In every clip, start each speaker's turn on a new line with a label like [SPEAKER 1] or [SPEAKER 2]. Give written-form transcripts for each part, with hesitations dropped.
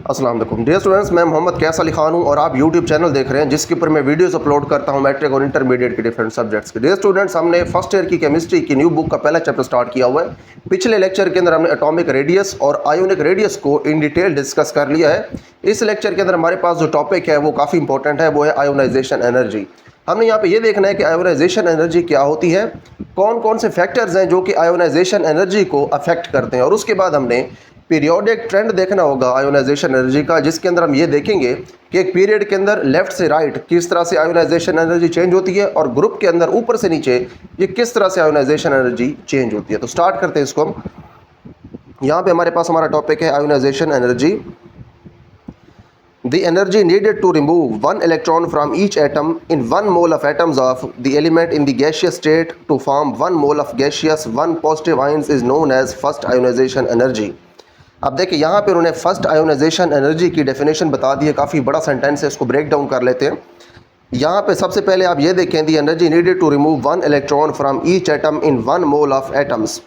[SPEAKER 1] अस्सलाम वालेकुम dear students, मैं मोहम्मद कैस अली खान हूं और आप यूट्यूब चैनल देख रहे हैं जिसके ऊपर मैं वीडियोस अपलोड करता हूं मैट्रिक और इंटरमीडिएट के डिफरेंट सब्जेक्ट्स के। डियर स्टूडेंट्स, हमने फर्स्ट ईयर की केमिस्ट्री की न्यू बुक का पहला चैप्टर स्टार्ट किया हुआ है। पिछले लेक्चर के अंदर हमने एटॉमिक रेडियस और आयोनिक रेडियस को इन डिटेल डिस्कस कर लिया है। इस लेक्चर के अंदर हमारे पास जो टॉपिक है वो काफ़ी इंपॉर्टेंट है, वो है आयोनाइजेशन एनर्जी। हमने यहाँ पे ये देखना है कि आयोनाइजेशन एनर्जी क्या होती है, कौन कौन से फैक्टर्स हैं जो कि आयोनाइजेशन एनर्जी को अफेक्ट करते हैं, और उसके बाद हमने पीरियोडिक ट्रेंड देखना होगा आयोनाइजेशन एनर्जी का, जिसके अंदर हम ये देखेंगे कि एक पीरियड के अंदर लेफ्ट से राइट किस तरह से आयोनाइजेशन एनर्जी चेंज होती है और ग्रुप के अंदर ऊपर से नीचे ये किस तरह से आयोनाइजेशन एनर्जी चेंज होती है। तो स्टार्ट करते हैं इसको हम। यहाँ पे हमारे पास हमारा टॉपिक है ionisation energy. The energy needed to remove one electron from each atom in 1 mole of atoms of the element in the gaseous state to form 1 mole of gaseous 1 positive ions is known as first ionization energy। अब देखिए यहाँ पे उन्होंने first ionization energy की definition बता दी है, काफ़ी बड़ा सेंटेंस है, इसको ब्रेक डाउन कर लेते हैं। यहाँ पे सबसे पहले आप ये देखें, the energy needed to remove 1 electron from each atom in 1 mole of atoms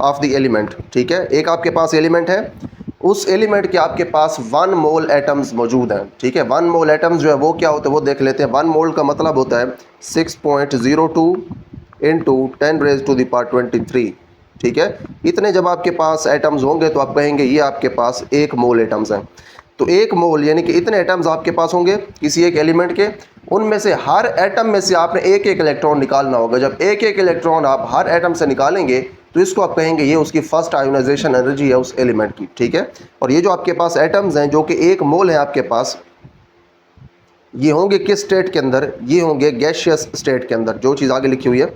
[SPEAKER 1] of the element. ठीक है, एक आपके पास एलिमेंट है, उस एलिमेंट के आपके पास 1 मोल एटम्स मौजूद हैं। ठीक है, 1 मोल एटम्स जो है वो क्या होते हैं वो देख लेते हैं। 1 मोल का मतलब होता है 6.02 इंटू 10⁻23। ठीक है, इतने जब आपके पास एटम्स होंगे तो आप कहेंगे ये आपके पास 1 मोल एटम्स हैं। तो 1 मोल यानी कि इतने एटम्स आपके पास होंगे किसी एक एलिमेंट के, उनमें से हर एटम में से आपने एक एक इलेक्ट्रॉन निकालना होगा। जब एक एक इलेक्ट्रॉन आप हर एटम से निकालेंगे तो इसको आप कहेंगे ये उसकी फर्स्ट आयोनाइजेशन एनर्जी है उस एलिमेंट की। ठीक है, और ये जो आपके पास एटम्स हैं जो कि 1 मोल है आपके पास, ये होंगे किस स्टेट के अंदर, ये होंगे गैसियस स्टेट के अंदर, जो चीज़ आगे लिखी हुई है।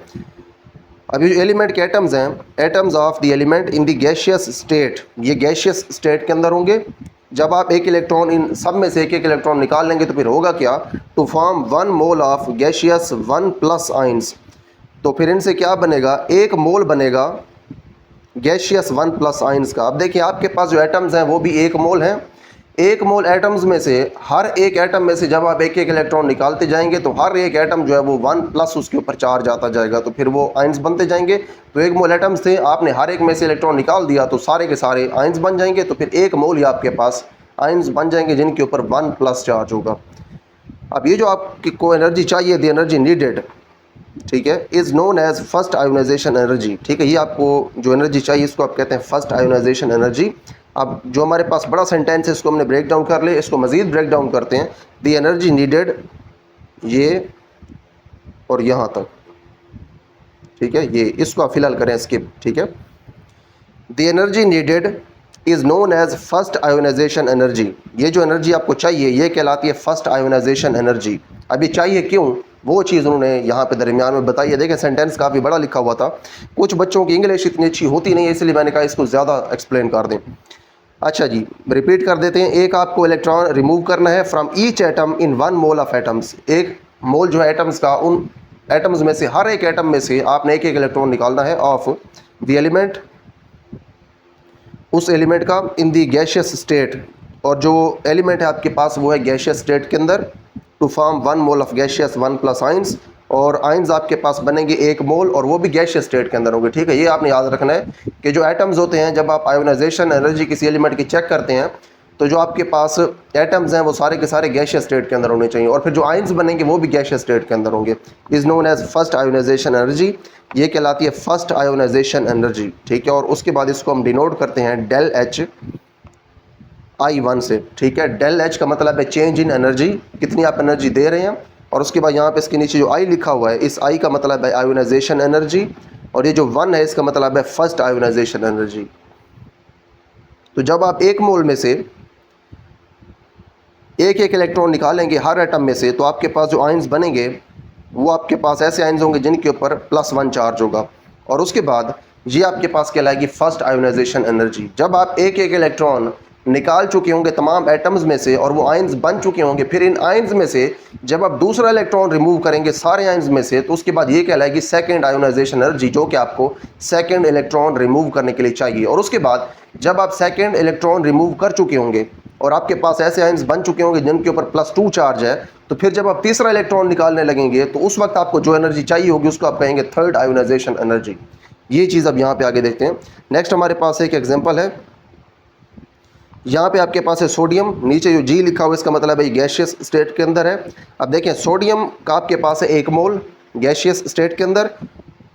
[SPEAKER 1] अब ये जो एलिमेंट के एटम्स हैं, atoms of the element in the gaseous state, ये गैसियस स्टेट के अंदर होंगे। जब आप एक इलेक्ट्रॉन इन सब में से एक एक इलेक्ट्रॉन निकाल लेंगे तो फिर होगा क्या, to form 1 mole of gaseous 1+ ions. तो फिर इनसे क्या बनेगा, 1 मोल बनेगा गैसियस 1+ आइंस का। अब देखिए आपके पास जो एटम्स हैं वो भी 1 मोल हैं। 1 मोल एटम्स में से हर एक एटम में से जब आप एक एक इलेक्ट्रॉन निकालते जाएंगे तो हर एक एटम जो है वो 1+ उसके ऊपर चार्ज आता जाएगा, तो फिर वो आइंस बनते जाएंगे। तो 1 मोल एटम्स थे, आपने हर एक में से इलेक्ट्रॉन निकाल दिया तो सारे के सारे आइंस बन जाएंगे। तो फिर 1 मोल ही आपके पास आइंस बन जाएंगे जिनके ऊपर 1+ चार्ज होगा। अब ये जो आपको एनर्जी चाहिए, द एनर्जी नीडेड, ठीक है, is known as first ionization energy. ठीक है, ये आपको जो एनर्जी चाहिए इसको आप कहते हैं फर्स्ट आयोनाइजेशन एनर्जी। अब जो हमारे पास बड़ा सेंटेंस है इसको हमने ब्रेक डाउन कर ले, इसको मज़ीद ब्रेक डाउन करते हैं। द एनर्जी नीडेड, ये और यहाँ तक, ठीक है, ये इसको आप फिलहाल करें स्किप। ठीक है, the energy needed is known as first ionization energy. ये जो एनर्जी आपको चाहिए ये कहलाती है फर्स्ट आयोनाइजेशन एनर्जी। अभी चाहिए क्यों, वो चीज़ उन्होंने यहाँ पे दरमियान में बताई है। देखें सेंटेंस काफ़ी बड़ा लिखा हुआ था, कुछ बच्चों की इंग्लिश इतनी अच्छी होती नहीं है, इसलिए मैंने कहा इसको ज़्यादा एक्सप्लेन कर दें। अच्छा जी, रिपीट कर देते हैं। एक आपको इलेक्ट्रॉन रिमूव करना है from each atom in 1 mole of atoms. 1 मोल जो है एटम्स का, उन एटम्स में से हर एक एटम में से आपने एक एक इलेक्ट्रॉन निकालना है ऑफ द एलिमेंट, उस एलिमेंट का, इन दी गैसियस स्टेट, और जो एलिमेंट है आपके पास वो है गैसियस स्टेट के अंदर, to form 1 mole of gaseous 1+ ions, और आइंस आपके पास बनेंगे 1 मोल और वो भी गैसियस स्टेट के अंदर होंगे। ठीक है, ये आपने याद रखना है कि जो एटम्स होते हैं जब आप आयोनाइजेशन एनर्जी किसी एलिमेंट की चेक करते हैं तो जो आपके पास एटम्स हैं वो सारे के सारे गैसियस स्टेट के अंदर होने चाहिए, और फिर जो आइंस बनेंगे वो भी गैसियस स्टेट के अंदर होंगे। Is known as first ionization energy, ये कहलाती है फर्स्ट आयोनाइजेशन एनर्जी। ठीक है, और उसके बाद इसको हम डिनोट करते हैं डेल एच I1 से। ठीक है, डेल एच का मतलब है चेंज इन एनर्जी, कितनी आप एनर्जी दे रहे हैं, और उसके बाद यहाँ पे इसके नीचे जो I लिखा हुआ है, इस I का मतलब है आयोनाइजेशन एनर्जी, और ये जो 1 है इसका मतलब है फर्स्ट आयोनाइजेशन एनर्जी। तो जब आप 1 मोल में से एक एक इलेक्ट्रॉन निकालेंगे हर एटम में से, तो आपके पास जो आइंस बनेंगे वो आपके पास ऐसे आइंस होंगे जिनके ऊपर +1 चार्ज होगा, और उसके बाद ये आपके पास कहलाएगी फर्स्ट आयोनाइजेशन एनर्जी। जब आप एक एक इलेक्ट्रॉन निकाल चुके होंगे तमाम एटम्स में से और वो आइंस बन चुके होंगे, फिर इन आइंस में से जब आप दूसरा इलेक्ट्रॉन रिमूव करेंगे सारे आइंस में से, तो उसके बाद ये कहलाएगी सेकंड आयोनाइजेशन एनर्जी, जो कि आपको सेकंड इलेक्ट्रॉन रिमूव करने के लिए चाहिए। और उसके बाद जब आप सेकंड इलेक्ट्रॉन रिमूव कर चुके होंगे और आपके पास ऐसे आइंस बन चुके होंगे जिनके ऊपर +2 चार्ज है, तो फिर जब आप तीसरा इलेक्ट्रॉन निकालने लगेंगे तो उस वक्त आपको जो एनर्जी चाहिए होगी उसको आप कहेंगे थर्ड आयोनाइजेशन एनर्जी। ये चीज़ अब यहाँ पे आगे देखते हैं। नेक्स्ट हमारे पास एक एग्जांपल है, यहाँ पे आपके पास है सोडियम, नीचे जो जी लिखा हुआ है इसका मतलब है गैशियस स्टेट के अंदर है। अब देखें सोडियम का आपके पास है 1 मोल गैशियस स्टेट के अंदर,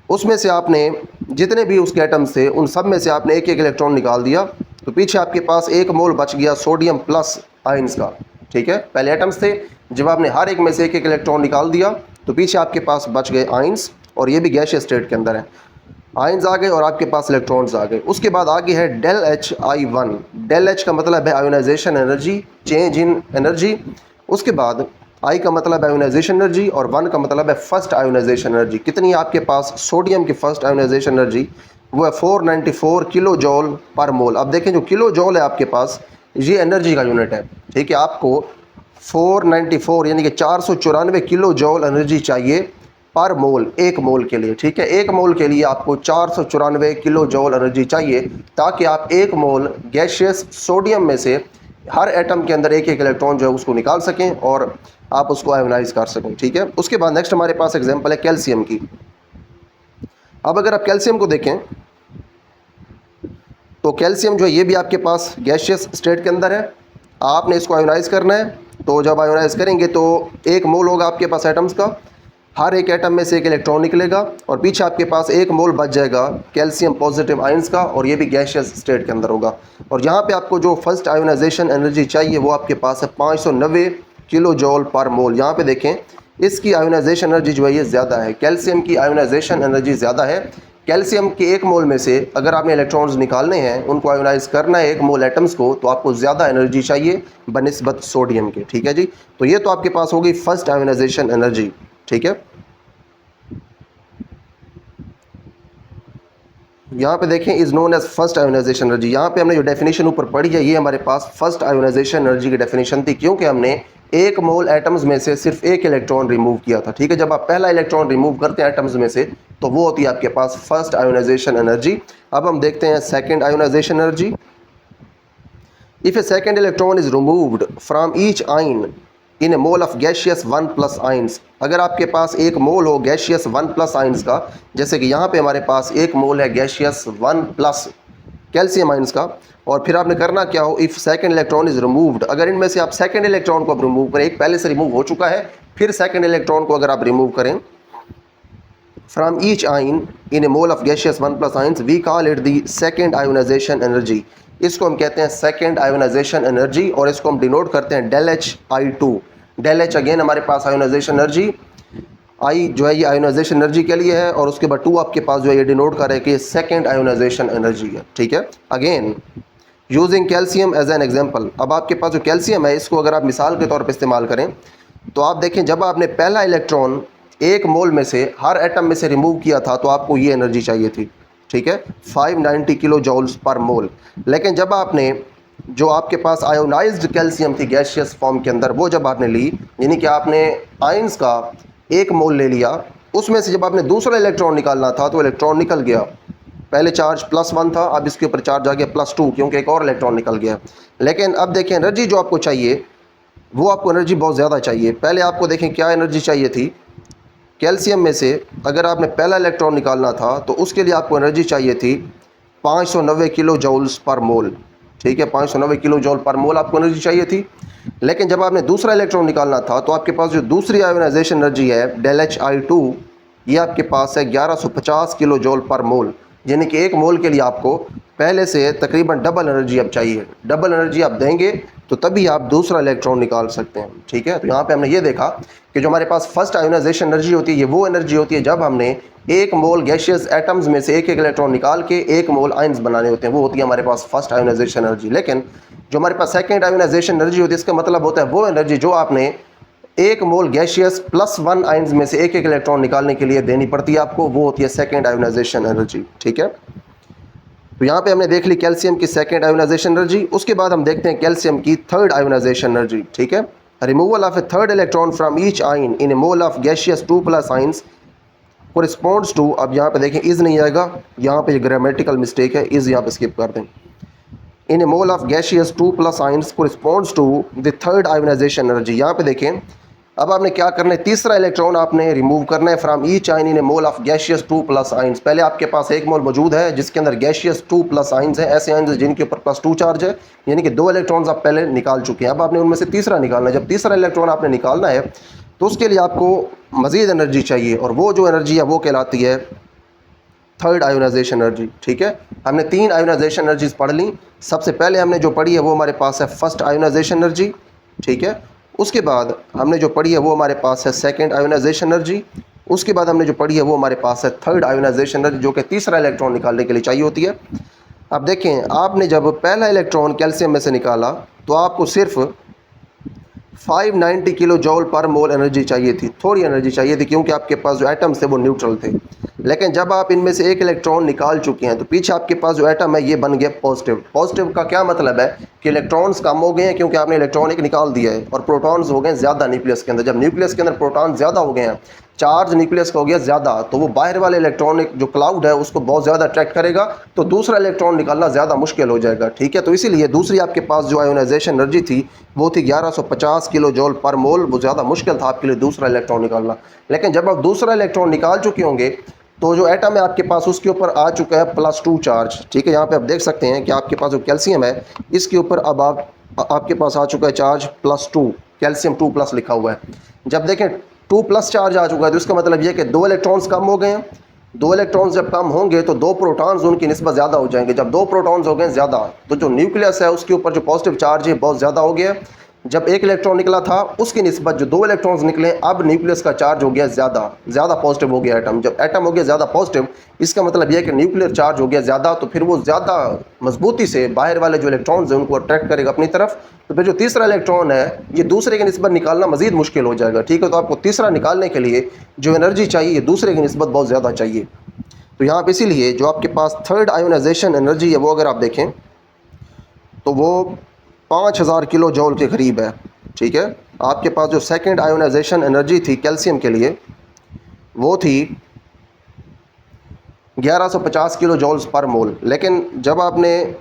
[SPEAKER 1] उसमें से आपने जितने भी उसके एटम्स थे उन सब में से आपने एक एक इलेक्ट्रॉन निकाल दिया, तो पीछे आपके पास 1 मोल बच गया सोडियम प्लस आयंस का। ठीक है, पहले एटम्स थे, जब आपने हर एक में से एक एक इलेक्ट्रॉन निकाल दिया तो पीछे आपके पास बच गए आयंस, और ये भी गैशियस स्टेट के अंदर है। आयंस आ गए और आपके पास इलेक्ट्रॉन्स आ गए। उसके बाद आगे है del H I one. Del H का मतलब है ionisation energy, change in energy. उसके बाद आई का मतलब है आयोनाइजेशन एनर्जी और वन का मतलब है फर्स्ट आयोनाइजेशन एनर्जी। कितनी है आपके पास? सोडियम की फर्स्ट आयोनाइजेशन एनर्जी वो है 494 किलो जॉल पर मोल। अब देखें जो किलो जॉल है आपके पास, ये एनर्जी का यूनिट है। ठीक है, आपको 494 यानी कि 494 किलो जॉल एनर्जी चाहिए पर मोल, एक मोल के लिए। ठीक है, एक मोल के लिए आपको 494 किलो जॉल एनर्जी चाहिए, ताकि आप एक मोल गैशियस सोडियम में से हर एटम के अंदर एक एक इलेक्ट्रॉन जो है उसको निकाल सकें और आप उसको आयोनाइज कर सकें। ठीक है, उसके बाद नेक्स्ट हमारे पास एग्जांपल है कैल्शियम की। अब अगर आप कैल्शियम को देखें तो कैल्शियम जो है ये भी आपके पास गैशियस स्टेट के अंदर है। आपने इसको आयोनाइज करना है, तो जब आयोनाइज करेंगे तो एक मोल होगा आपके पास एटम्स का, हर एक एटम में से एक इलेक्ट्रॉन निकलेगा और पीछे आपके पास एक मोल बच जाएगा कैल्शियम पॉजिटिव आयंस का, और ये भी गैशियस स्टेट के अंदर होगा। और यहाँ पे आपको जो फर्स्ट आयोनाइजेशन एनर्जी चाहिए वो आपके पास है 590 किलो जॉल पर मोल। यहाँ पे देखें इसकी आयोनाइजेशन एनर्जी जो है ये ज़्यादा है, कैल्शियम की आयोनाइजेशन एनर्जी ज़्यादा है। कैल्शियम के एक मोल में से अगर आपने इलेक्ट्रॉन्स निकालने हैं, उनको आयोनाइज करना है एक मोल एटम्स को, तो आपको ज़्यादा एनर्जी चाहिए बनिस्बत सोडियम के। ठीक है जी, तो ये तो आपके पास होगी फर्स्ट आयोनाइजेशन एनर्जी। ठीक है, यहाँ पे देखें is known as first ionization energy. यहाँ पे हमने जो डेफिनेशन ऊपर पढ़ी है ये हमारे पास फर्स्ट आयोनाइजेशन एनर्जी की डेफिनेशन थी, क्योंकि हमने एक मोल एटम्स में से सिर्फ एक इलेक्ट्रॉन रिमूव किया था। ठीक है, जब आप पहला इलेक्ट्रॉन रिमूव करते हैं एटम्स में से तो वो होती है आपके पास फर्स्ट आयोनाइजेशन एनर्जी। अब हम देखते हैं second ionization energy. If A second electron is removed from each ion in a mole of gaseous 1 plus ions, अगर आपके पास एक मोल हो गैशियस 1 प्लस आयंस का, जैसे कि यहाँ पे हमारे पास एक मोल है गैशियस 1 प्लस कैल्शियम आयंस का, और फिर आपने करना क्या हो, if second electron is removed, अगर इनमें से आप सेकंड इलेक्ट्रॉन को आप रिमूव करें, एक पहले से रिमूव हो चुका है, फिर सेकंड इलेक्ट्रॉन को अगर आप रिमूव करें from each ion in a mole of gaseous 1 plus ions, we call it the second ionization energy. इसको हम कहते हैं सेकेंड आयोनाइजेशन एनर्जी, और इसको हम डिनोट करते हैं del H I two. Del H again हमारे पास आयोनाइजेशन एनर्जी, आई जो है ये आयोनाइजेशन एनर्जी के लिए है, और उसके बाद टू आपके पास जो है ये डिनोट कर रहा है कि सेकेंड आयोनाइजेशन एनर्जी है। ठीक है, again using calcium as an example. अब आपके पास जो कैल्शियम है इसको अगर आप मिसाल के तौर पर इस्तेमाल करें तो आप देखें जब आपने पहला इलेक्ट्रॉन एक मोल में से हर एटम में से रिमूव किया था तो आपको ये एनर्जी चाहिए थी। ठीक है, 590 किलो जॉल्स पर मोल। लेकिन जब आपने जो आपके पास आयोनाइज्ड कैल्शियम थी गैशियस फॉर्म के अंदर, वो जब आपने ली, यानी कि आपने आयंस का एक मोल ले लिया, उसमें से जब आपने दूसरा इलेक्ट्रॉन निकालना था तो इलेक्ट्रॉन निकल गया। पहले चार्ज +1 था, अब इसके ऊपर चार्ज आ गया +2, क्योंकि एक और इलेक्ट्रॉन निकल गया। लेकिन अब देखें एनर्जी जो आपको चाहिए वो आपको एनर्जी बहुत ज़्यादा चाहिए। पहले आपको देखें क्या एनर्जी चाहिए थी, कैल्शियम में से अगर आपने पहला इलेक्ट्रॉन निकालना था तो उसके लिए आपको एनर्जी चाहिए थी 590 किलो जॉल्स पर मोल। ठीक है, 590 किलो जॉल पर मोल आपको एनर्जी चाहिए थी। लेकिन जब आपने दूसरा इलेक्ट्रॉन निकालना था तो आपके पास जो दूसरी आयोनाइजेशन एनर्जी है डेल एच आई टू, ये आपके पास है 1150 किलो जॉल पर मोल, यानी कि एक मोल के लिए आपको पहले से तकरीबन डबल एनर्जी अब चाहिए। डबल एनर्जी आप देंगे तो तभी आप दूसरा इलेक्ट्रॉन निकाल सकते हैं। ठीक है, तो यहाँ पे हमने ये देखा कि जो हमारे पास फर्स्ट आयोनाइजेशन एनर्जी होती है ये वो एनर्जी होती है जब हमने एक मोल गैशियस एटम्स में से एक एक इलेक्ट्रॉन निकाल के एक मोल आयंस बनाने होते हैं, वो होती है हमारे पास फर्स्ट आयोनाइजेशन एनर्जी। लेकिन जो हमारे पास सेकेंड आयोनाइजेशन एनर्जी होती है इसका मतलब होता है वो एनर्जी जो आपने एक मोल गैशियस +1 आयंस में से एक एक इलेक्ट्रॉन निकालने के लिए देनी पड़ती है आपको, वो होती है सेकेंड आयोनाइजेशन एनर्जी। ठीक है, तो यहाँ पे हमने देख ली कैल्शियम की सेकेंड आयोनाइजेशन एनर्जी। उसके बाद हम देखते हैं कैल्शियम की थर्ड आयोनाइजेशन एनर्जी। ठीक है, removal of a third electron from each ion in a mole of gaseous 2 plus ions corresponds to, अब यहाँ पे देखें इज़ नहीं आएगा, यहाँ पे ग्रामेटिकल मिस्टेक है, इज़ यहाँ पे स्किप कर दें। In a mole of gaseous 2 plus ions corresponds to the third ionisation energy. यहाँ पे देखें अब आपने क्या करना है, तीसरा इलेक्ट्रॉन आपने रिमूव करना है from each ion in a mole of gaseous 2+ ions. पहले आपके पास एक मोल मौजूद है जिसके अंदर गैसियस 2+ आयन्स हैं, ऐसे आयन्स जिनके ऊपर +2 चार्ज है, यानी कि 2 इलेक्ट्रॉन्स आप पहले निकाल चुके हैं। अब आपने उनमें से तीसरा निकालना है। जब तीसरा इलेक्ट्रॉन आपने निकालना है तो उसके लिए आपको मज़ीद एनर्जी चाहिए, और वो जो एनर्जी है वो कहलाती है थर्ड आयोनाइजेशन एनर्जी। ठीक है, हमने 3 आयोनाइजेशन एनर्जीज पढ़ ली। सबसे पहले हमने जो पढ़ी है वो हमारे पास है फर्स्ट आयोनाइजेशन एनर्जी। ठीक है, उसके बाद हमने जो पढ़ी है वो हमारे पास है सेकंड आयोनाइजेशन एनर्जी। उसके बाद हमने जो पढ़ी है वो हमारे पास है थर्ड आयोनाइजेशन एनर्जी, जो कि तीसरा इलेक्ट्रॉन निकालने के लिए चाहिए होती है। अब देखें, आपने जब पहला इलेक्ट्रॉन कैल्शियम में से निकाला तो आपको सिर्फ 590 किलो जॉल पर मोल एनर्जी चाहिए थी, थोड़ी एनर्जी चाहिए थी, क्योंकि आपके पास जो एटम्स थे वो न्यूट्रल थे। लेकिन जब आप इनमें से एक इलेक्ट्रॉन निकाल चुके हैं तो पीछे आपके पास जो एटम है ये बन गया पॉजिटिव। पॉजिटिव का क्या मतलब है कि इलेक्ट्रॉन्स कम हो गए हैं क्योंकि आपने इलेक्ट्रॉन एक निकाल दिया है, और प्रोटॉन्स हो गए ज़्यादा न्यूक्लियस के अंदर। जब न्यूक्लियस के अंदर प्रोटॉन ज़्यादा हो गए हैं, चार्ज न्यूक्लियस का हो गया ज़्यादा, तो वो बाहर वाले इलेक्ट्रॉनिक जो क्लाउड है उसको बहुत ज़्यादा अट्रैक्ट करेगा, तो दूसरा इलेक्ट्रॉन निकालना ज़्यादा मुश्किल हो जाएगा। ठीक है, तो इसीलिए दूसरी आपके पास जो आयोनाइजेशन एनर्जी थी वो थी 1150 किलो जॉल पर मोल। वो ज़्यादा मुश्किल था आपके लिए दूसरा इलेक्ट्रॉन निकालना। लेकिन जब आप दूसरा इलेक्ट्रॉन निकाल चुके होंगे तो जो एटम है आपके पास उसके ऊपर आ चुका है +2 चार्ज। ठीक है, यहाँ पे आप देख सकते हैं कि आपके पास जो कैल्शियम है इसके ऊपर अब आपके पास आ चुका है चार्ज +2, कैल्शियम 2+ लिखा हुआ है। जब देखें 2+ चार्ज आ चुका है तो इसका मतलब ये कि 2 इलेक्ट्रॉन्स कम हो गए हैं। 2 इलेक्ट्रॉन्स जब कम होंगे तो 2 प्रोटॉन्स उनकी निस्बत ज़्यादा हो जाएंगे। जब 2 प्रोटॉन्स हो गए ज़्यादा तो जो न्यूक्लियस है उसके ऊपर जो पॉजिटिव चार्ज है बहुत ज़्यादा हो गया। जब एक इलेक्ट्रॉन निकला था उसकी निस्बत जो 2 इलेक्ट्रॉन्स निकले, अब न्यूक्लियस का चार्ज हो गया ज़्यादा पॉजिटिव हो गया एटम। जब एटम हो गया ज़्यादा पॉजिटिव, इसका मतलब यह है कि न्यूक्लियर चार्ज हो गया ज़्यादा, तो फिर वो ज़्यादा मजबूती से बाहर वाले जो इलेक्ट्रॉन्स हैं उनको अट्रैक्ट करेगा अपनी तरफ। तो फिर जो तीसरा इलेक्ट्रॉन है ये दूसरे की निस्बत निकालना मज़ीद मुश्किल हो जाएगा। ठीक है, तो आपको तीसरा निकालने के लिए जो एनर्जी चाहिए दूसरे की निस्बत बहुत ज़्यादा चाहिए। तो यहाँ पर इसीलिए जो आपके पास थर्ड आयोनाइजेशन एनर्जी है वो अगर आप देखें तो वो 5000 किलो जॉल के करीब है। ठीक है, आपके पास जो सेकंड आयोनाइजेशन एनर्जी थी कैल्शियम के लिए वो थी 1150 किलो जॉल्स पर मोल। लेकिन जब आपने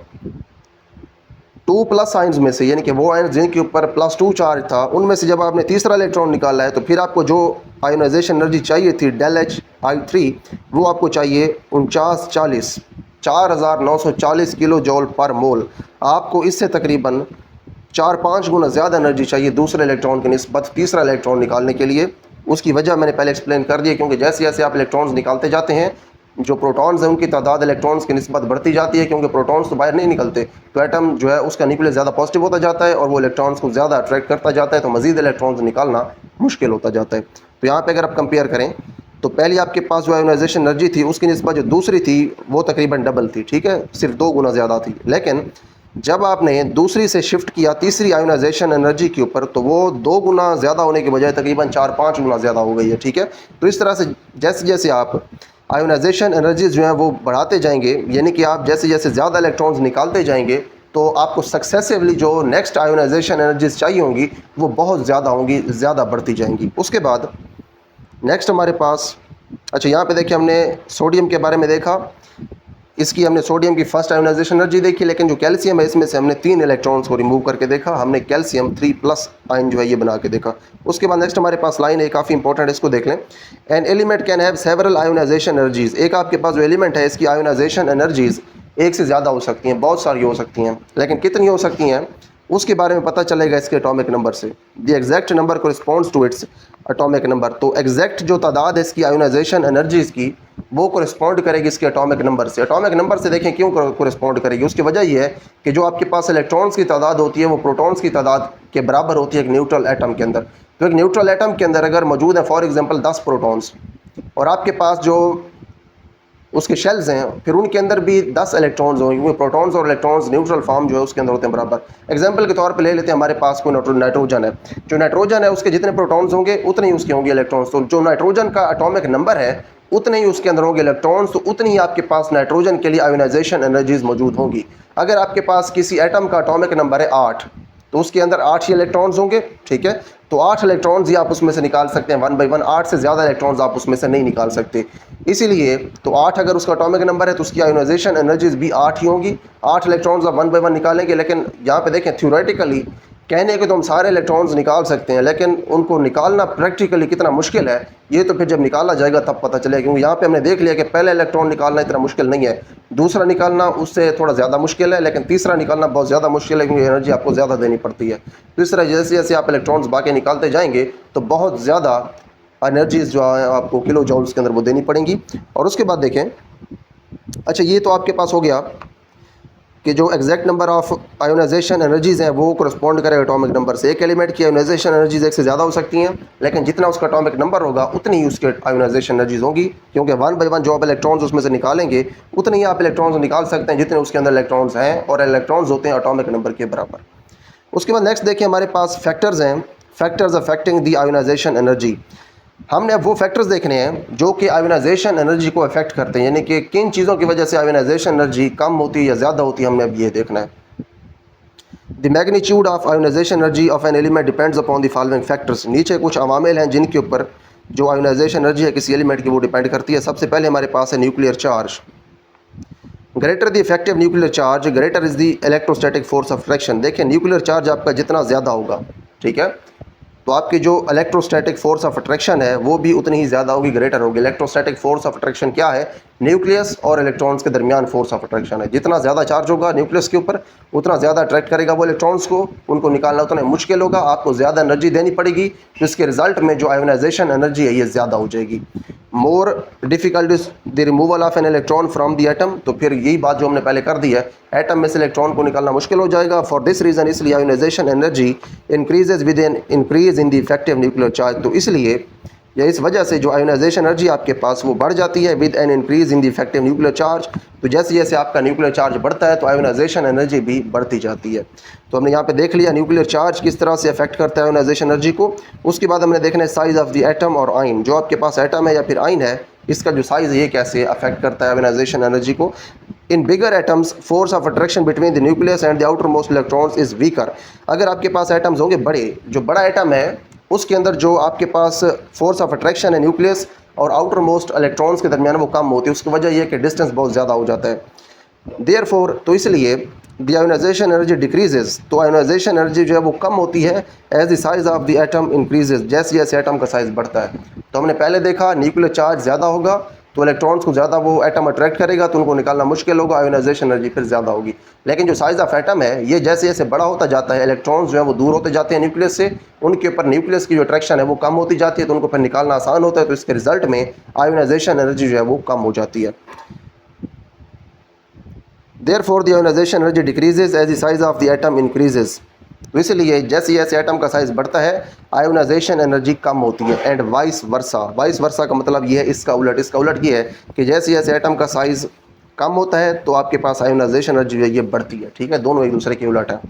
[SPEAKER 1] 2+ आयन्स में से, यानी कि वो आयन्स जिनके ऊपर +2 चार्ज था, उनमें से जब आपने तीसरा इलेक्ट्रॉन निकाला है तो फिर आपको जो आयोनाइजेशन एनर्जी चाहिए थी ΔHi3 वो आपको चाहिए 4940 किलो जॉल पर मोल। आपको इससे तकरीबन 4-5 गुना ज़्यादा एनर्जी चाहिए दूसरे इलेक्ट्रॉन की निस्बत तीसरा इलेक्ट्रॉन निकालने के लिए। उसकी वजह मैंने पहले एक्सप्लेन कर दी है, क्योंकि जैसे जैसे आप इलेक्ट्रॉन्स निकालते जाते हैं जो प्रोटॉन्स हैं उनकी तादाद इलेक्ट्रॉन्स की निस्बत बढ़ती जाती है, क्योंकि प्रोटॉन्स तो बाहर नहीं निकलते, तो एटम जो है उसका न्यूक्लियस ज़्यादा पॉजिटिव होता जाता है और वो इलेक्ट्रॉन्स को ज़्यादा अट्रैक्ट करता जाता है, तो मज़ीद इलेक्ट्रॉन्स निकालना मुश्किल होता जाता है। तो यहाँ पर अगर आप कंपेयर करें तो पहले आपके पास जो आयोनाइजेशन एनर्जी थी उसकी निस्बत जो दूसरी थी वो तकरीबन डबल थी। ठीक है, सिर्फ 2 गुना ज़्यादा थी। लेकिन जब आपने दूसरी से शिफ्ट किया तीसरी आयोनाइजेशन एनर्जी के ऊपर तो वो 2 गुना ज़्यादा होने के बजाय तकरीबन 4-5 गुना ज़्यादा हो गई है। ठीक है, तो इस तरह से जैसे जैसे आप आयोनाइजेशन एनर्जीज जो हैं वो बढ़ाते जाएंगे, यानी कि आप जैसे जैसे ज़्यादा इलेक्ट्रॉन्स निकालते जाएंगे तो आपको सक्सेसिवली जो नेक्स्ट आयोनाइजेशन एनर्जीज चाहिए होंगी वो बहुत ज़्यादा होंगी, ज़्यादा बढ़ती जाएंगी। उसके बाद नेक्स्ट हमारे पास, अच्छा यहाँ पे देखिए हमने सोडियम के बारे में देखा, इसकी हमने सोडियम की फर्स्ट आयोनाइजेशन एनर्जी देखी। लेकिन जो कैल्शियम है इसमें से हमने 3 इलेक्ट्रॉन्स को रिमूव करके देखा, हमने कैल्शियम 3+ आयन जो है ये बना के देखा। उसके बाद नेक्स्ट हमारे पास लाइन है काफ़ी इंपॉर्टेंट, इसको देख लें। An element can have several ionization energies. एक आपके पास जो एलिमेंट है इसकी आयोनाइजेशन एनर्जीज एक से ज़्यादा हो सकती हैं, बहुत सारी हो सकती हैं, लेकिन कितनी हो सकती हैं उसके बारे में पता चलेगा इसके एटॉमिक नंबर से। The exact number corresponds to its atomic number. तो एग्जैक्ट जो तादाद है इसकी आयोनाइजेशन एनर्जीज की वो कोरिस्पॉन्ड करेगी इसके एटॉमिक नंबर से। एटॉमिक नंबर से देखें क्यों कोरिस्पॉन्ड करेगी, उसकी वजह ये है कि जो आपके पास इलेक्ट्रॉन्स की तादाद होती है वो प्रोटॉन्स की तादाद के बराबर होती है एक न्यूट्रल एटम के अंदर। तो एक न्यूट्रल एटम के अंदर अगर मौजूद है फॉर एग्जांपल 10 प्रोटॉन्स और आपके पास जो उसके शेल्स हैं फिर उनके अंदर भी 10 इलेक्ट्रॉन्स होंगे, क्योंकि प्रोटॉन्स और इलेक्ट्रॉन्स न्यूट्रल फॉर्म जो है उसके अंदर होते हैं बराबर। एग्जांपल के तौर पे ले लेते हैं, हमारे पास कोई नाइट्रोजन है, जो नाइट्रोजन है उसके जितने प्रोटॉन्स होंगे उतने ही उसके होंगे इलेक्ट्रॉन्स। तो जो नाइट्रोजन का एटॉमिक नंबर है उतने ही उसके अंदर होंगे इलेक्ट्रॉन्स, तो उतनी ही आपके पास नाइट्रोजन के लिए आयोनाइजेशन एनर्जीज मौजूद होंगी। अगर आपके पास किसी एटम का एटॉमिक नंबर है 8 तो उसके अंदर 8 ही इलेक्ट्रॉन्स होंगे। ठीक है, तो 8 इलेक्ट्रॉन्स ही आप उसमें से निकाल सकते हैं 1 बाई 1, 8 से ज़्यादा इलेक्ट्रॉन्स आप उसमें से नहीं निकाल सकते। इसीलिए तो 8 अगर उसका एटॉमिक नंबर है तो उसकी आयोनाइजेशन एनर्जीज भी 8 ही होंगी। 8 इलेक्ट्रॉन्स आप 1 बाई 1 निकालेंगे। लेकिन यहाँ पे देखें थ्योरेटिकली कहने के तो हम सारे इलेक्ट्रॉन्स निकाल सकते हैं, लेकिन उनको निकालना प्रैक्टिकली कितना मुश्किल है ये तो फिर जब निकाला जाएगा तब पता चलेगा। क्योंकि यहाँ पे हमने देख लिया कि पहला इलेक्ट्रॉन निकालना इतना मुश्किल नहीं है, दूसरा निकालना उससे थोड़ा ज़्यादा मुश्किल है, लेकिन तीसरा निकालना बहुत ज़्यादा मुश्किल है क्योंकि एनर्जी आपको ज़्यादा देनी पड़ती है। तो इस तरह जैसे जैसे आप इलेक्ट्रॉन्स बाकी निकालते जाएंगे तो बहुत ज़्यादा एनर्जीज जो है आपको किलो जॉल्स के अंदर वो देनी पड़ेंगी। और उसके बाद देखें, अच्छा ये तो आपके पास हो गया कि जो exact number of ionization energies हैं वो करस्पॉन्ड करेगा एटॉमिक नंबर से। एक एलिमेंट की आयोनाइजेशन एनर्जीज एक से ज़्यादा हो सकती हैं, लेकिन जितना उसका एटॉमिक नंबर होगा उतनी ही उसके आयोनाइजेशन एनर्जीज होंगी, क्योंकि 1 बाई 1 जो आप इलेक्ट्रॉन्स उसमें से निकालेंगे उतने ही आप इलेक्ट्रॉन्स निकाल सकते हैं जितने उसके अंदर इलेक्ट्रॉन्स हैं, और इलेक्ट्रॉन्स होते हैं एटॉमिक नंबर के बराबर। उसके बाद नेक्स्ट देखिए हमारे पास फैक्टर्स हैं, फैक्टर्स अफेक्टिंग दी आयोनाइजेशन एनर्जी। हमने अब वो फैक्टर्स देखने हैं जो कि आयोनाइजेशन एनर्जी को अफेक्ट करते हैं, यानी कि किन चीज़ों की वजह से आयोनाइजेशन एनर्जी कम होती है या ज़्यादा होती है, हमने अब ये देखना है। The magnitude of ionization energy of an element depends upon the following factors. नीचे कुछ अवामिल हैं जिनके ऊपर जो आयोनाइजेशन एनर्जी है किसी एलिमेंट की वो डिपेंड करती है। सबसे पहले हमारे पास है nuclear charge. Greater the effective nuclear charge greater is the electrostatic force of attraction. देखिए न्यूक्लियर चार्ज आपका जितना ज़्यादा होगा, ठीक है, तो आपकी जो इलेक्ट्रोस्टैटिक फोर्स ऑफ अट्रैक्शन है वो भी उतनी ही ज़्यादा होगी, ग्रेटर होगी। इलेक्ट्रोस्टैटिक फोर्स ऑफ अट्रैक्शन क्या है? न्यूक्लियस और इलेक्ट्रॉन्स के दरमियान फोर्स ऑफ अट्रैक्शन है। जितना ज़्यादा चार्ज होगा न्यूक्लियस के ऊपर उतना ज़्यादा अट्रैक्ट करेगा वो इलेक्ट्रॉन्स को, उनको निकालना उतना मुश्किल होगा, आपको ज़्यादा एनर्जी देनी पड़ेगी, जिसके रिजल्ट में जो आयोनाइजेशन एनर्जी है ये ज़्यादा हो जाएगी। More difficult is the removal of an electron from the atom. तो फिर यही बात जो हमने पहले कर दी है, एटम में से इलेक्ट्रॉन को निकालना मुश्किल हो जाएगा। फॉर दिस रीज़न, इसलिए ionization energy increases with an increase in the effective nuclear charge. तो इसलिए या इस वजह से जो आयोनाइजेशन एनर्जी आपके पास वो बढ़ जाती है with an increase in the effective nuclear charge. तो जैसे जैसे आपका न्यूक्लियर चार्ज बढ़ता है तो आयोनाइजेशन एनर्जी भी बढ़ती जाती है। तो हमने यहाँ पे देख लिया न्यूक्लियर चार्ज किस तरह से अफेक्ट करता है आयोनाइजेशन एनर्जी को। उसके बाद हमने देखना है साइज ऑफ द एटम और आइन। जो आपके पास एटम है या फिर आइन है, इसका जो साइज़ है ये कैसे अफेक्ट करता है आयोनाइजेशन एनर्जी को। In bigger atoms force of attraction between the nucleus and the outermost electrons is weaker. अगर आपके पास एटम्स होंगे बड़े, जो बड़ा एटम है उसके अंदर जो आपके पास फोर्स ऑफ अट्रैक्शन है न्यूक्लियस और आउटर मोस्ट इलेक्ट्रॉन्स के दरमियान वो कम होती है। उसकी वजह यह है कि डिस्टेंस बहुत ज़्यादा हो जाता है। देयरफॉर, तो इसलिए द आयोनाइजेशन एनर्जी डिक्रीजेज। तो आयोनाइजेशन एनर्जी जो है वो कम होती है as the size of the atom increases, जैसे जैसे एटम का साइज़ बढ़ता है। तो हमने पहले देखा न्यूक्लियर चार्ज ज़्यादा होगा तो इलेक्ट्रॉन्स को ज़्यादा वो एटम अट्रैक्ट करेगा, तो उनको निकालना मुश्किल होगा, आयोनाइजेशन एनर्जी फिर ज़्यादा होगी। लेकिन जो साइज़ ऑफ एटम है ये जैसे जैसे बड़ा होता जाता है, इलेक्ट्रॉन्स जो है वो दूर होते जाते हैं न्यूक्लियस से, उनके ऊपर न्यूक्लियस की जो अट्रैक्शन है वो कम होती जाती है, तो उनको फिर निकालना आसान होता है। तो इसके रिजल्ट में आयोनाइजेशन एनर्जी जो है वो कम हो जाती है। Therefore, the ionization energy decreases as the size of the atom increases. तो इसलिए जैसे जैसे एटम का साइज़ बढ़ता है आयोनाइजेशन एनर्जी कम होती है। And vice versa, vice versa का मतलब ये है इसका उलट। इसका उलट ये है कि जैसे जैसे एटम का साइज़ कम होता है तो आपके पास आयोनाइजेशन एनर्जी है ये बढ़ती है। ठीक है, दोनों एक दूसरे के उलट है।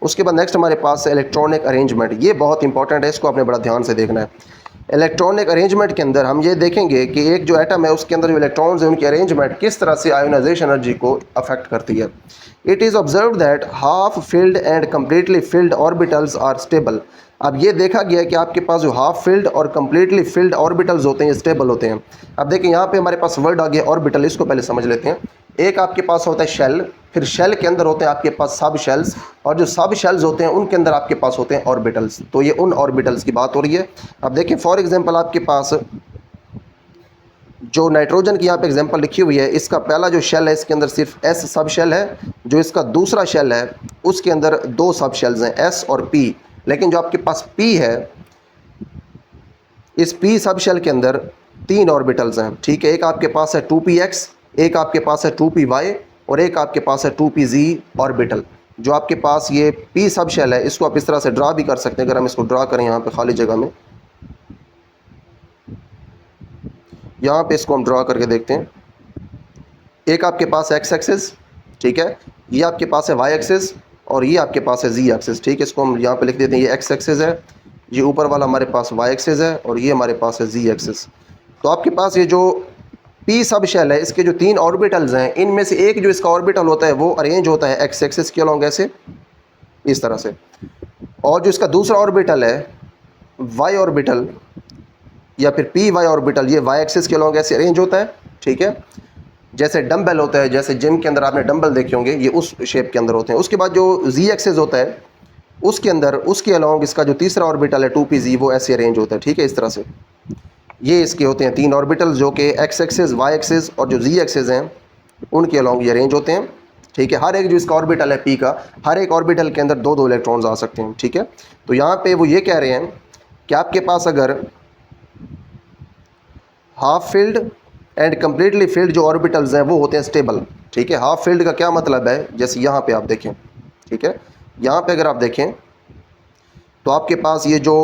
[SPEAKER 1] उसके बाद नेक्स्ट हमारे पास है इलेक्ट्रॉनिक अरेंजमेंट। ये बहुत इंपॉर्टेंट है, इसको आपने बड़ा ध्यान से देखना है। इलेक्ट्रॉनिक अरेंजमेंट के अंदर हम ये देखेंगे कि एक जो एटम है उसके अंदर जो इलेक्ट्रॉन्स हैं उनकी अरेंजमेंट किस तरह से आयोनाइजेशन एनर्जी को अफेक्ट करती है। It is observe that half filled and completely filled orbitals are stable. अब ये देखा गया कि आपके पास जो हाफ फिल्ड और कम्प्लीटली फिल्ड ऑर्बिटल्स होते हैं स्टेबल होते हैं। अब देखिए यहाँ पे हमारे पास वर्ड आ गया ऑर्बिटल, इसको पहले समझ लेते हैं। एक आपके पास होता है शेल, फिर शेल के अंदर होते हैं आपके पास सब शेल्स, और जो सब शेल्स होते हैं उनके अंदर आपके पास होते हैं ऑर्बिटल्स। तो ये उन ऑर्बिटल्स की बात हो रही है। अब देखिए फॉर एग्जांपल आपके पास जो नाइट्रोजन की यहाँ पे एग्जांपल लिखी हुई है, इसका पहला जो शेल है इसके अंदर सिर्फ एस सब शेल है, जो इसका दूसरा शेल है उसके अंदर दो सब शेल्स हैं एस और पी। लेकिन जो आपके पास पी है, इस पी सब शेल के अंदर तीन ऑर्बिटल्स हैं। ठीक है, एक आपके पास है 2px, एक आपके पास है 2py और एक आपके पास है 2pz ऑर्बिटल। जो आपके पास ये p सब शेल है इसको आप इस तरह से ड्रा भी कर सकते हैं। अगर हम इसको ड्रा करें यहाँ पे खाली जगह में, यहाँ पे इसको हम ड्रा करके देखते हैं। एक आपके पास x एक्सिस, ठीक है, ये आपके पास है y एक्सिस और ये आपके पास है z एक्सिस। ठीक है, इसको हम यहाँ पे लिख देते हैं, ये x एक्सिस है, ये ऊपर वाला हमारे पास y एक्सिस है और ये हमारे पास है z एक्सिस। तो आपके पास ये जो p सब शेल है इसके जो तीन ऑर्बिटल्स हैं, इनमें से एक जो इसका ऑर्बिटल होता है वो अरेंज होता है x एक्सिस के अलॉन्ग ऐसे इस तरह से, और जो इसका दूसरा ऑर्बिटल है y ऑर्बिटल या फिर py ऑर्बिटल, ये y एक्सिस के अलॉन्ग ऐसे अरेंज होता है। ठीक है, जैसे डम्बल होता है, जैसे जिम के अंदर आपने डम्बल देखे होंगे, ये उस शेप के अंदर होते हैं। उसके बाद जो z एक्सिस होता है उसके अंदर उसके अलॉन्ग इसका जो तीसरा ऑर्बिटल है 2pz वो ऐसे अरेंज होता है, ठीक है, इस तरह से। ये इसके होते हैं 3 ऑर्बिटल्स जो कि एक्स एक्सिस, वाई एक्सिस और जो जी एक्सिस हैं उनके अलॉन्ग ये अरेंज होते हैं, ठीक है। हर एक जो इसका ऑर्बिटल है पी का, हर एक ऑर्बिटल के अंदर 2-2 इलेक्ट्रॉन्स आ सकते हैं, ठीक है। तो यहाँ पे वो ये कह रहे हैं कि आपके पास अगर half filled and completely field जो ऑर्बिटल्स हैं वो होते हैं स्टेबल, ठीक है। हाफ फिल्ड का क्या मतलब है, जैसे यहाँ पे आप देखें, ठीक है, यहाँ पे अगर आप देखें तो आपके पास ये जो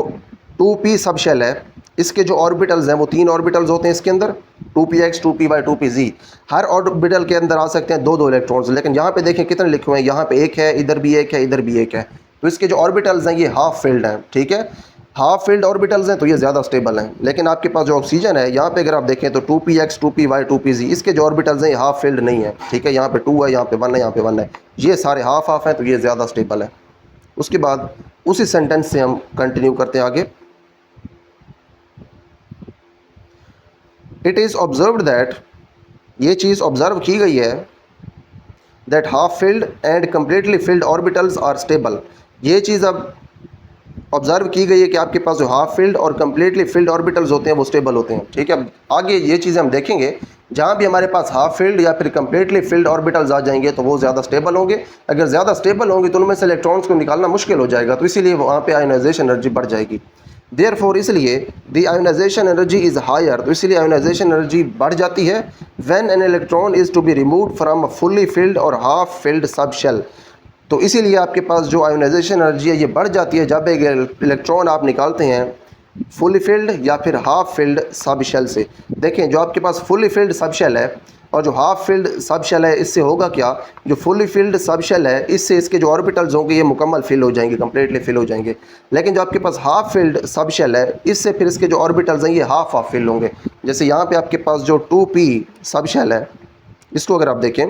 [SPEAKER 1] 2p सब शेल है इसके जो ऑर्बिटल्स हैं वो 3 ऑर्बिटल्स होते हैं इसके अंदर, 2px, 2py, 2pz। हर ऑर्बिटल के अंदर आ सकते हैं 2-2 इलेक्ट्रॉन्स, लेकिन यहाँ पे देखें कितने लिखे हुए हैं, यहाँ पे एक है, इधर भी एक है, इधर भी एक है। तो इसके जो ऑर्बिटल्स हैं ये हाफ फिल्ड हैं, ठीक है। हाफ फिल्ड ऑर्बिटल्स हैं तो ये ज़्यादा स्टेबल हैं। लेकिन आपके पास जो ऑक्सीजन है यहाँ पे अगर आप देखें तो 2px, 2py, 2pz इसके जो ऑर्बिटल्स हैं ये हाफ फिल्ड नहीं है, ठीक है। यहाँ पे 2 है, यहाँ पे 1 है, यहाँ पे 1 है, ये सारे हाफ हाफ हैं तो ये ज़्यादा स्टेबल है। उसके बाद उसी सेंटेंस से हम कंटिन्यू करते हैं आगे। इट इज़ ऑब्जर्व्ड दैट, ये चीज़ ऑब्जर्व की गई है, that half filled and completely filled orbitals are stable. ये चीज़ अब ऑब्जर्व की गई है कि आपके पास जो हाफ फिल्ड और कम्प्लीटली फिल्ड ऑर्बिटल्स होते हैं वो स्टेबल होते हैं, ठीक है। आगे ये चीज़ें हम देखेंगे, जहाँ भी हमारे पास हाफ फिल्ड या फिर कम्प्लीटली फिल्ड ऑर्बिटल्स आ जाएंगे तो वो ज़्यादा स्टेबल होंगे। अगर ज़्यादा स्टेबल होंगे तो उनमें से इलेक्ट्रॉन्स को निकालना मुश्किल हो जाएगा, तो इसीलिए वहाँ पे आयोनाइजेशन एनर्जी बढ़ जाएगी। देयरफॉर इसलिए the ionization energy is higher, तो इसलिए आयोनाइजेशन एनर्जी बढ़ जाती है when an electron is to be removed from a fully filled और हाफ फिल्ड सब शेल। तो इसीलिए आपके पास जो आयोनाइजेशन एनर्जी है ये बढ़ जाती है जब एक इलेक्ट्रॉन आप निकालते हैं फुली फिल्ड या फिर हाफ फिल्ड सब शेल से। देखें जो आपके पास फुली फिल्ड सब शेल है और जो हाफ फिल्ड सब शेल है, इससे होगा क्या, जो फुली फिल्ड सब शेल है इससे इसके जो ऑर्बिटल्स होंगे ये मुकम्मल फिल हो जाएंगे, कम्प्लीटली फिल हो जाएंगे। लेकिन जो आपके पास हाफ फिल्ड सब शेल है इससे फिर इसके जो ऑर्बिटल्स हैं ये हाफ हाफ फिल होंगे। जैसे यहाँ पे आपके पास जो 2p सब शेल है इसको अगर आप देखें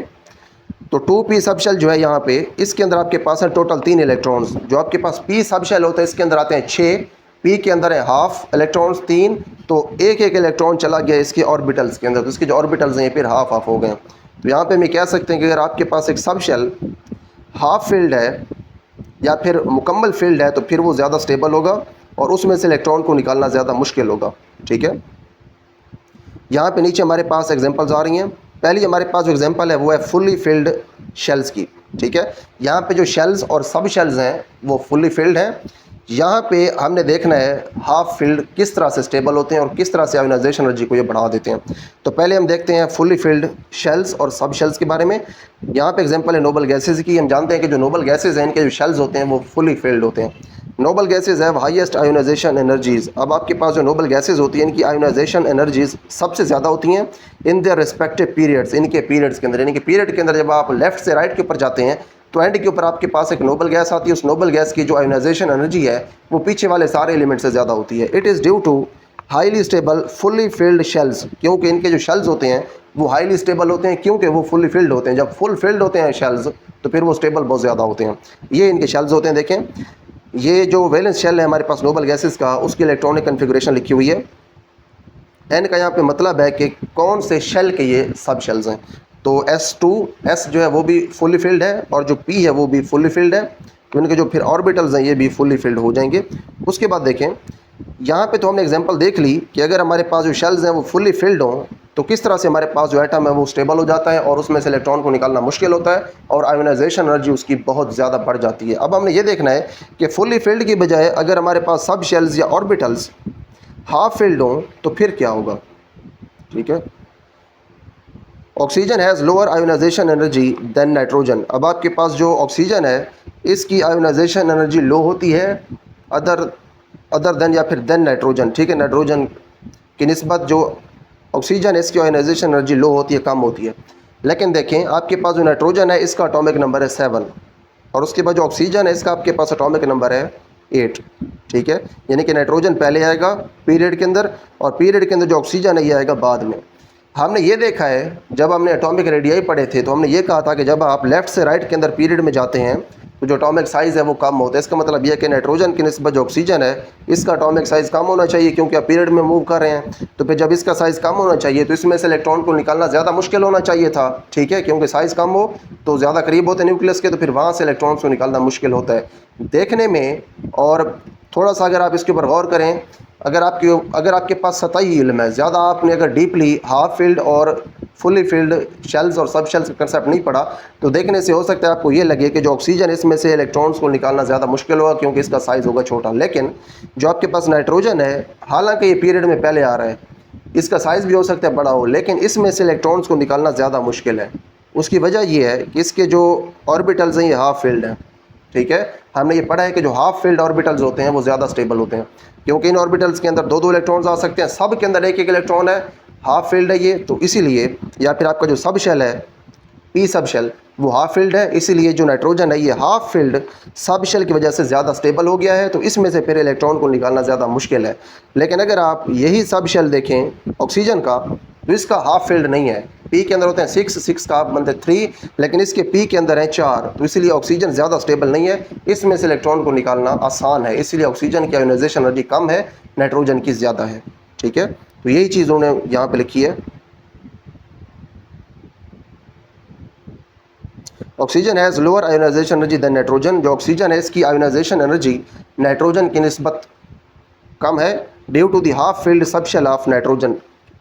[SPEAKER 1] तो 2p सब शेल जो है यहाँ पे इसके अंदर आपके पास है टोटल 3 इलेक्ट्रॉन्स। जो आपके पास p सब शेल होता है इसके अंदर आते हैं 6, p के अंदर है हाफ इलेक्ट्रॉन्स 3, तो एक एक इलेक्ट्रॉन चला गया इसके ऑर्बिटल्स के अंदर, तो इसके जो ऑर्बिटल्स हैं ये फिर हाफ हाफ हो गए। तो यहाँ पे हम कह सकते हैं कि अगर आपके पास एक सब शेल हाफ फील्ड है या फिर मुकम्मल फील्ड है तो फिर वो ज़्यादा स्टेबल होगा और उसमें से इलेक्ट्रॉन को निकालना ज़्यादा मुश्किल होगा, ठीक है। यहाँ पे नीचे हमारे पास एग्जांपल्स आ रही हैं। पहली हमारे पास जो एग्जांपल है वो है फुल्ली फिल्ड शेल्स की, ठीक है। यहाँ पे जो शेल्स और सब शेल्स हैं वो फुल्ली फिल्ड हैं। यहाँ पे हमने देखना है हाफ फिल्ड किस तरह से स्टेबल होते हैं और किस तरह से आयोनाइजेशन एनर्जी को ये बढ़ा देते हैं। तो पहले हम देखते हैं फुल्ली फिल्ड शेल्स और सब शेल्स के बारे में। यहाँ पे एग्जांपल है नोबल गैसेज की। हम जानते हैं कि जो नोबल गैसेज हैं इनके जो शेल्स होते हैं वो फुली फिल्ड होते हैं। Noble gases have highest ionization energies. अब आपके पास जो नोबल गैसेज होती हैं इनकी आयोनाइजेशन एनर्जीज़ सबसे ज़्यादा होती हैं इन देयर रिस्पेक्टिव पीरियड्स, इनके पीरियड्स के अंदर। यानी कि पीरियड के अंदर जब आप लेफ्ट से राइट के ऊपर जाते हैं तो एंड के ऊपर आपके पास एक नोबल गैस आती है। उस नोबल गैस की जो आयोनाइजेशन एनर्जी है वो पीछे वाले सारे एलिमेंट से ज़्यादा होती है। It is due to highly stable fully filled shells, क्योंकि इनके जो शेल्स होते हैं वो हाईली स्टेबल होते हैं क्योंकि वो फुल्ली फिल्ड होते हैं। जब फुल फिल्ड होते हैं शेल्स तो फिर वो स्टेबल बहुत ज़्यादा होते हैं। ये इनके शेल्स होते हैं। देखें ये जो वैलेंस शेल है हमारे पास नोबल गैसेस का, उसकी इलेक्ट्रॉनिक कन्फिगरेशन लिखी हुई है। एन का यहाँ पे मतलब है कि कौन से शेल के ये सब शेल्स हैं। तो S जो है वो भी फुली फिल्ड है और जो P है वो भी फुली फिल्ड है, तो इनके जो फिर ऑर्बिटल्स हैं ये भी फुली फिल्ड हो जाएंगे। उसके बाद देखें यहाँ पे तो हमने एग्जांपल देख ली कि अगर हमारे पास जो शेल्स हैं वो फुली फिल्ड हों तो किस तरह से हमारे पास जो एटम है वो स्टेबल हो जाता है और उसमें से इलेक्ट्रॉन को निकालना मुश्किल होता है और आयोनाइजेशन एनर्जी उसकी बहुत ज़्यादा बढ़ जाती है। अब हमने ये देखना है कि फुली फिल्ड की बजाय अगर हमारे पास सब शेल्स या ऑर्बिटल्स हाफ फिल्ड हों तो फिर क्या होगा, ठीक है। Oxygen has lower ionization energy than nitrogen. अब आपके पास जो ऑक्सीजन है इसकी आयोनाइजेशन एनर्जी लो होती है अदर देन या फिर देन नाइट्रोजन, ठीक है। नाइट्रोजन की निस्बत जो ऑक्सीजन है इसकी आयोनाइजेशन एनर्जी लो होती है, कम होती है। लेकिन देखें आपके पास जो नाइट्रोजन है इसका एटॉमिक नंबर है 7 और उसके बाद जो ऑक्सीजन है इसका आपके पास एटॉमिक नंबर है 8, ठीक है। यानी कि नाइट्रोजन पहले आएगा पीरियड के अंदर और पीरियड के अंदर जो ऑक्सीजन है ये आएगा बाद में। हमने ये देखा है जब हमने एटॉमिक रेडियाई पढ़े थे तो हमने ये कहा था कि जब आप लेफ़्ट से राइट के अंदर पीरियड में जाते हैं तो जो एटॉमिक साइज़ है वो कम होता है। इसका मतलब यह है कि नाइट्रोजन की निस्बत जो ऑक्सीजन है इसका एटॉमिक साइज़ कम होना चाहिए, क्योंकि आप पीरियड में मूव कर रहे हैं। तो फिर जब इसका साइज़ कम होना चाहिए तो इसमें से इलेक्ट्रॉन को निकालना ज़्यादा मुश्किल होना चाहिए था, ठीक है, क्योंकि साइज़ कम हो तो ज़्यादा करीब होते हैं न्यूक्लियस के, तो फिर वहाँ से इलेक्ट्रॉन्स को निकालना मुश्किल होता है देखने में। और थोड़ा सा अगर आप इसके ऊपर गौर करें, अगर आपके पास सतही इल्म है, ज़्यादा आपने अगर डीपली हाफ फील्ड और फुली फील्ड शेल्स और सब शेल्स का कंसेप्ट नहीं पढ़ा, तो देखने से हो सकता है आपको ये लगे कि जो ऑक्सीजन इसमें से इलेक्ट्रॉन्स को निकालना ज़्यादा मुश्किल होगा, क्योंकि इसका साइज़ होगा छोटा। लेकिन जो आपके पास नाइट्रोजन है, हालांकि ये पीरियड में पहले आ रहा है, इसका साइज़ भी हो सकता है बड़ा हो, लेकिन इसमें से इलेक्ट्रॉन्स को निकालना ज़्यादा मुश्किल है। उसकी वजह यह है कि इसके जो ऑर्बिटल्स हैं ये हाफ फील्ड हैं, ठीक है। हमने ये पढ़ा है कि जो हाफ फील्ड ऑर्बिटल्स होते हैं वो ज़्यादा स्टेबल होते हैं, क्योंकि इन ऑर्बिटल्स के अंदर दो दो इलेक्ट्रॉन्स आ सकते हैं, सब के अंदर एक एक इलेक्ट्रॉन है, हाफ फील्ड है ये, तो इसीलिए। या फिर आपका जो सब शेल है, पी सब शेल, वो हाफ फील्ड है, इसीलिए जो नाइट्रोजन है ये हाफ फील्ड सब शेल की वजह से ज़्यादा स्टेबल हो गया है, तो इसमें से फिर इलेक्ट्रॉन को निकालना ज़्यादा मुश्किल है। लेकिन अगर आप यही सब शेल देखें ऑक्सीजन का, तो इसका हाफ फील्ड नहीं है। पी के अंदर होते हैं 6 का आप बनते 3, लेकिन इसके पी के अंदर है 4, तो इसलिए ऑक्सीजन ज़्यादा स्टेबल नहीं है, इसमें से इलेक्ट्रॉन को निकालना आसान है, इसलिए ऑक्सीजन की आयोनाइजेशन एनर्जी कम है, नाइट्रोजन की ज़्यादा है, ठीक है। तो यही चीज़ उन्होंने यहाँ पे लिखी है। Oxygen has lower ionization energy than nitrogen, जो ऑक्सीजन है इसकी आयोनाइजेशन एनर्जी नाइट्रोजन की निस्बत कम है, due to the half filled sub shell of nitrogen.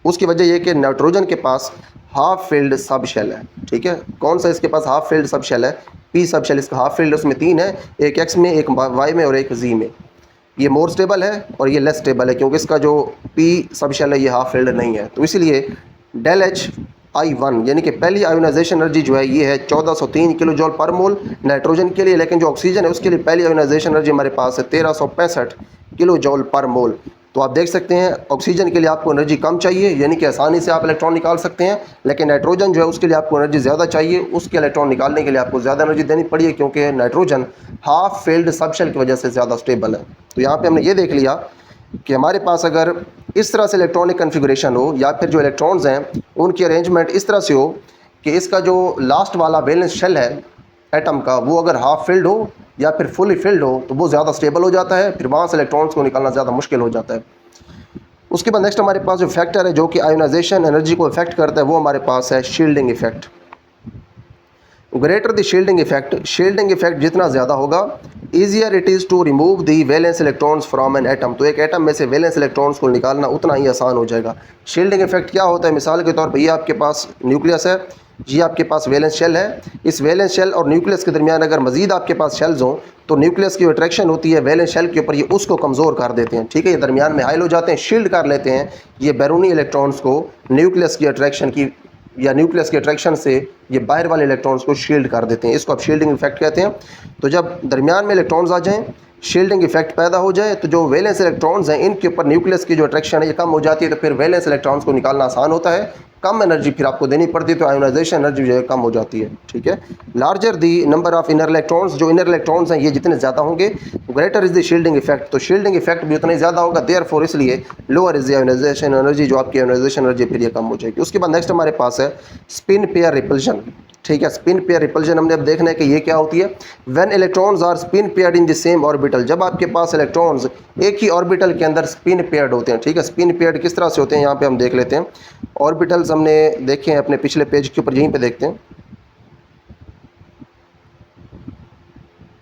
[SPEAKER 1] उसकी वजह यह कि नाइट्रोजन के पास हाफ फील्ड सब शेल है, ठीक है। कौन सा इसके पास हाफ फील्ड सब शेल है? पी सब शेल, इसका हाफ फील्ड उसमें 3 है, एक एक्स में, एक वाई में और एक जी में। ये मोर स्टेबल है और ये लेस स्टेबल है, क्योंकि इसका जो पी सब शेल है ये हाफ फील्ड नहीं है, तो इसलिए डेल एच I1 यानी कि पहली आयोनाइजेशन एनर्जी जो है ये है 1403 किलो जॉल पर मोल नाइट्रोजन के लिए, लेकिन जो ऑक्सीजन है उसके लिए पहली आयोनाइजेशन एनर्जी हमारे पास है 1365 किलो जॉल पर मोल। तो आप देख सकते हैं ऑक्सीजन के लिए आपको एनर्जी कम चाहिए, यानी कि आसानी से आप इलेक्ट्रॉन निकाल सकते हैं, लेकिन नाइट्रोजन जो है उसके लिए आपको एनर्जी ज़्यादा चाहिए, उसके इलेक्ट्रॉन निकालने के लिए आपको ज़्यादा एनर्जी देनी पड़ी है, क्योंकि nitrogen half filled sub shell की वजह से ज़्यादा स्टेबल है। तो यहाँ पर हमने ये देख लिया कि हमारे पास अगर इस तरह से इलेक्ट्रॉनिक कन्फिगरेशन हो, या फिर जो इलेक्ट्रॉन्स हैं उनकी अरेंजमेंट इस तरह से हो कि इसका जो लास्ट वाला वैलेंस शेल है एटम का, वो अगर हाफ फिल्ड हो या फिर फुली फिल्ड हो, तो वो ज़्यादा स्टेबल हो जाता है, फिर वहाँ से इलेक्ट्रॉन्स को निकालना ज़्यादा मुश्किल हो जाता है। उसके बाद नेक्स्ट हमारे पास जो फैक्टर है जो कि आयोनाइजेशन एनर्जी को इफेक्ट करता है, वो हमारे पास है shielding effect. Greater the shielding effect जितना ज़्यादा होगा, easier it is to remove the valence electrons from an atom, तो एक एटम में से वैलेंस इलेक्ट्रॉन्स को निकालना उतना ही आसान हो जाएगा। शील्डिंग इफेक्ट क्या होता है? मिसाल के तौर पर ये आपके पास न्यूक्लियस है, ये आपके पास वैलेंस शेल है, इस वैलेंस शेल और न्यूक्लियस के दरमियान अगर मजीद आपके पास शेल्स हों, तो न्यूक्लियस की अट्रैक्शन होती है वैलेंस शेल के ऊपर, ये उसको कमज़ोर कर देते हैं, ठीक है, ये दरमियान में हाइल हो जाते हैं, शील्ड कर लेते हैं ये बैरूनी इलेक्ट्रॉन्स को न्यूक्लियस की अट्रैक्शन की, या न्यूक्लियस के अट्रैक्शन से ये बाहर वाले इलेक्ट्रॉन्स को शील्ड कर देते हैं, इसको आप शील्डिंग इफेक्ट कहते हैं। तो जब दरमियान में इलेक्ट्रॉन्स आ जाएं, शील्डिंग इफेक्ट पैदा हो जाए, तो जो वैलेंस इलेक्ट्रॉन्स हैं इनके ऊपर न्यूक्लियस की जो अट्रैक्शन है ये कम हो जाती है, तो फिर वैलेंस इलेक्ट्रॉन्स को निकालना आसान होता है, कम एनर्जी फिर आपको देनी पड़ती है, तो आयोनाइजेशन एनर्जी जो है कम हो जाती है, ठीक है। Larger the number of inner electrons, जो इनर इलेक्ट्रॉन्स हैं ये जितने ज़्यादा होंगे, greater is the shielding effect, तो शील्डिंग इफेक्ट भी उतना ही ज़्यादा होगा, देयरफॉर इसलिए lower is the ionization energy, जो आपकी आयोनाइजेशन एनर्जी फिर ये कम हो जाएगी। उसके बाद नेक्स्ट हमारे पास है स्पिन पेयर रिपल्शन, ठीक है। स्पिन पेयर रिपल्शन हमने अब देखना है कि ये क्या होती है। When electrons are spin paired in the same orbital, जब आपके पास इलेक्ट्रॉन्स एक ही ऑर्बिटल के अंदर स्पिन पेयर्ड होते हैं, ठीक है। स्पिन पेयर्ड किस तरह से होते हैं यहाँ पे हम देख लेते हैं। ऑर्बिटल्स हमने देखे हैं अपने पिछले पेज के ऊपर, यहीं पे देखते हैं।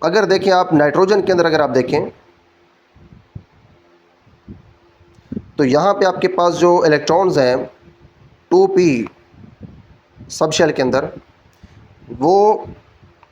[SPEAKER 1] अगर देखें आप नाइट्रोजन के अंदर अगर आप देखें तो यहाँ पे आपके पास जो इलेक्ट्रॉन्स हैं 2p सब शेल के अंदर, वो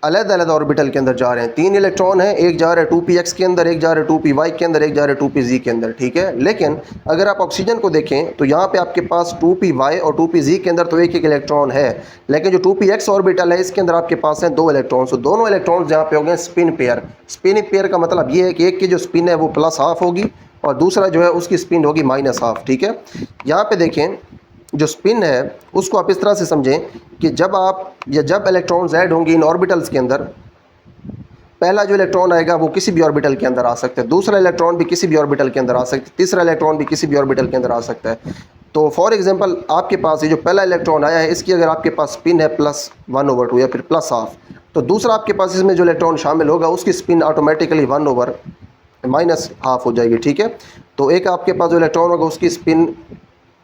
[SPEAKER 1] अलग अलग ऑर्बिटल के अंदर जा रहे हैं। 3 इलेक्ट्रॉन हैं, एक जा रहा है 2px के अंदर, एक जा रहा है 2py के अंदर, एक जा रहा है 2pz के अंदर, ठीक है। लेकिन अगर आप ऑक्सीजन को देखें तो यहाँ पे आपके पास 2py और 2pz के अंदर तो एक एक इलेक्ट्रॉन है, लेकिन जो 2px ऑर्बिटल है इसके अंदर आपके पास हैं 2 इलेक्ट्रॉन। तो दोनों इलेक्ट्रॉन यहाँ पे हो गए स्पिन पेयर। स्पिन पेयर का मतलब ये है कि एक की जो स्पिन है वो प्लस हाफ होगी और दूसरा जो है उसकी स्पिन होगी माइनस हाफ, ठीक है। यहाँ पे देखें जो स्पिन है उसको आप इस तरह से समझें कि जब इलेक्ट्रॉन्स ऐड होंगे इन ऑर्बिटल्स के अंदर, पहला जो इलेक्ट्रॉन आएगा वो किसी भी ऑर्बिटल के अंदर आ सकता है, दूसरा इलेक्ट्रॉन भी किसी भी ऑर्बिटल के अंदर आ सकता है, तीसरा इलेक्ट्रॉन भी किसी भी ऑर्बिटल के अंदर आ सकता है। तो फॉर एग्जांपल आपके पास ये जो पहला इलेक्ट्रॉन आया है इसकी अगर आपके पास स्पिन है +1/2 या फिर प्लस हाफ, तो दूसरा आपके पास इसमें जो इलेक्ट्रॉन शामिल होगा उसकी स्पिन ऑटोमेटिकली 1/-हाफ हो जाएगी, ठीक है। तो एक आपके पास जो इलेक्ट्रॉन होगा उसकी स्पिन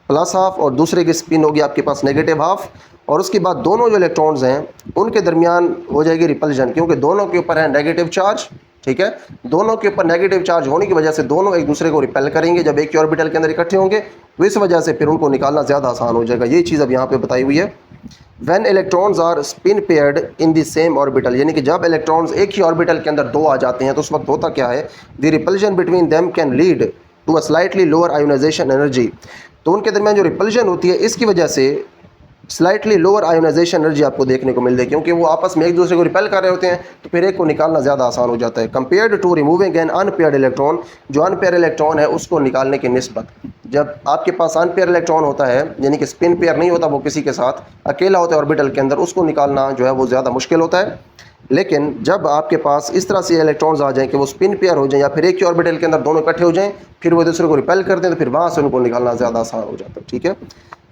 [SPEAKER 1] +हाफ और दूसरे की स्पिन होगी आपके पास -हाफ, और उसके बाद दोनों जो इलेक्ट्रॉन्स हैं उनके दरमियान हो जाएगी रिपल्जन, क्योंकि दोनों के ऊपर है नेगेटिव चार्ज, ठीक है। दोनों के ऊपर नेगेटिव चार्ज होने की वजह से दोनों एक दूसरे को रिपेल करेंगे जब एक ही ऑर्बिटल के अंदर इकट्ठे होंगे, तो इस वजह से फिर उनको निकालना ज़्यादा आसान हो जाएगा। ये चीज़ अब यहाँ पे बताई हुई है। When electrons are spin paired in the same orbital, यानी कि जब इलेक्ट्रॉन्स एक ही ऑर्बिटल के अंदर दो आ जाते हैं तो उस वक्त होता क्या है, the repulsion between them can lead to a slightly lower ionization energy. तो उनके दरमियान जो रिपल्जन होती है इसकी वजह से स्लाइटली लोअर आयोनाइजेशन एनर्जी आपको देखने को मिल रही है, क्योंकि वो आपस में एक दूसरे को रिपेल कर रहे होते हैं, तो फिर एक को निकालना ज़्यादा आसान हो जाता है compared to removing an unpaired electron. जो अनपेयर इलेक्ट्रॉन है उसको निकालने की निस्बत, जब आपके पास अनपेयर इलेक्ट्रॉन होता है यानी कि स्पिन पेयर नहीं होता, वो किसी के साथ अकेला होता है ऑर्बिटल के अंदर, उसको निकालना जो है वो ज़्यादा मुश्किल होता है। लेकिन जब आपके पास इस तरह से इलेक्ट्रॉन्स आ जाएं कि वो स्पिन पेयर हो जाएं या फिर एक ही ऑर्बिटल के अंदर दोनों इकट्ठे हो जाएं, फिर वो दूसरे को रिपेल करते हैं, तो फिर वहाँ से उनको निकालना ज़्यादा आसान हो जाता है, ठीक है।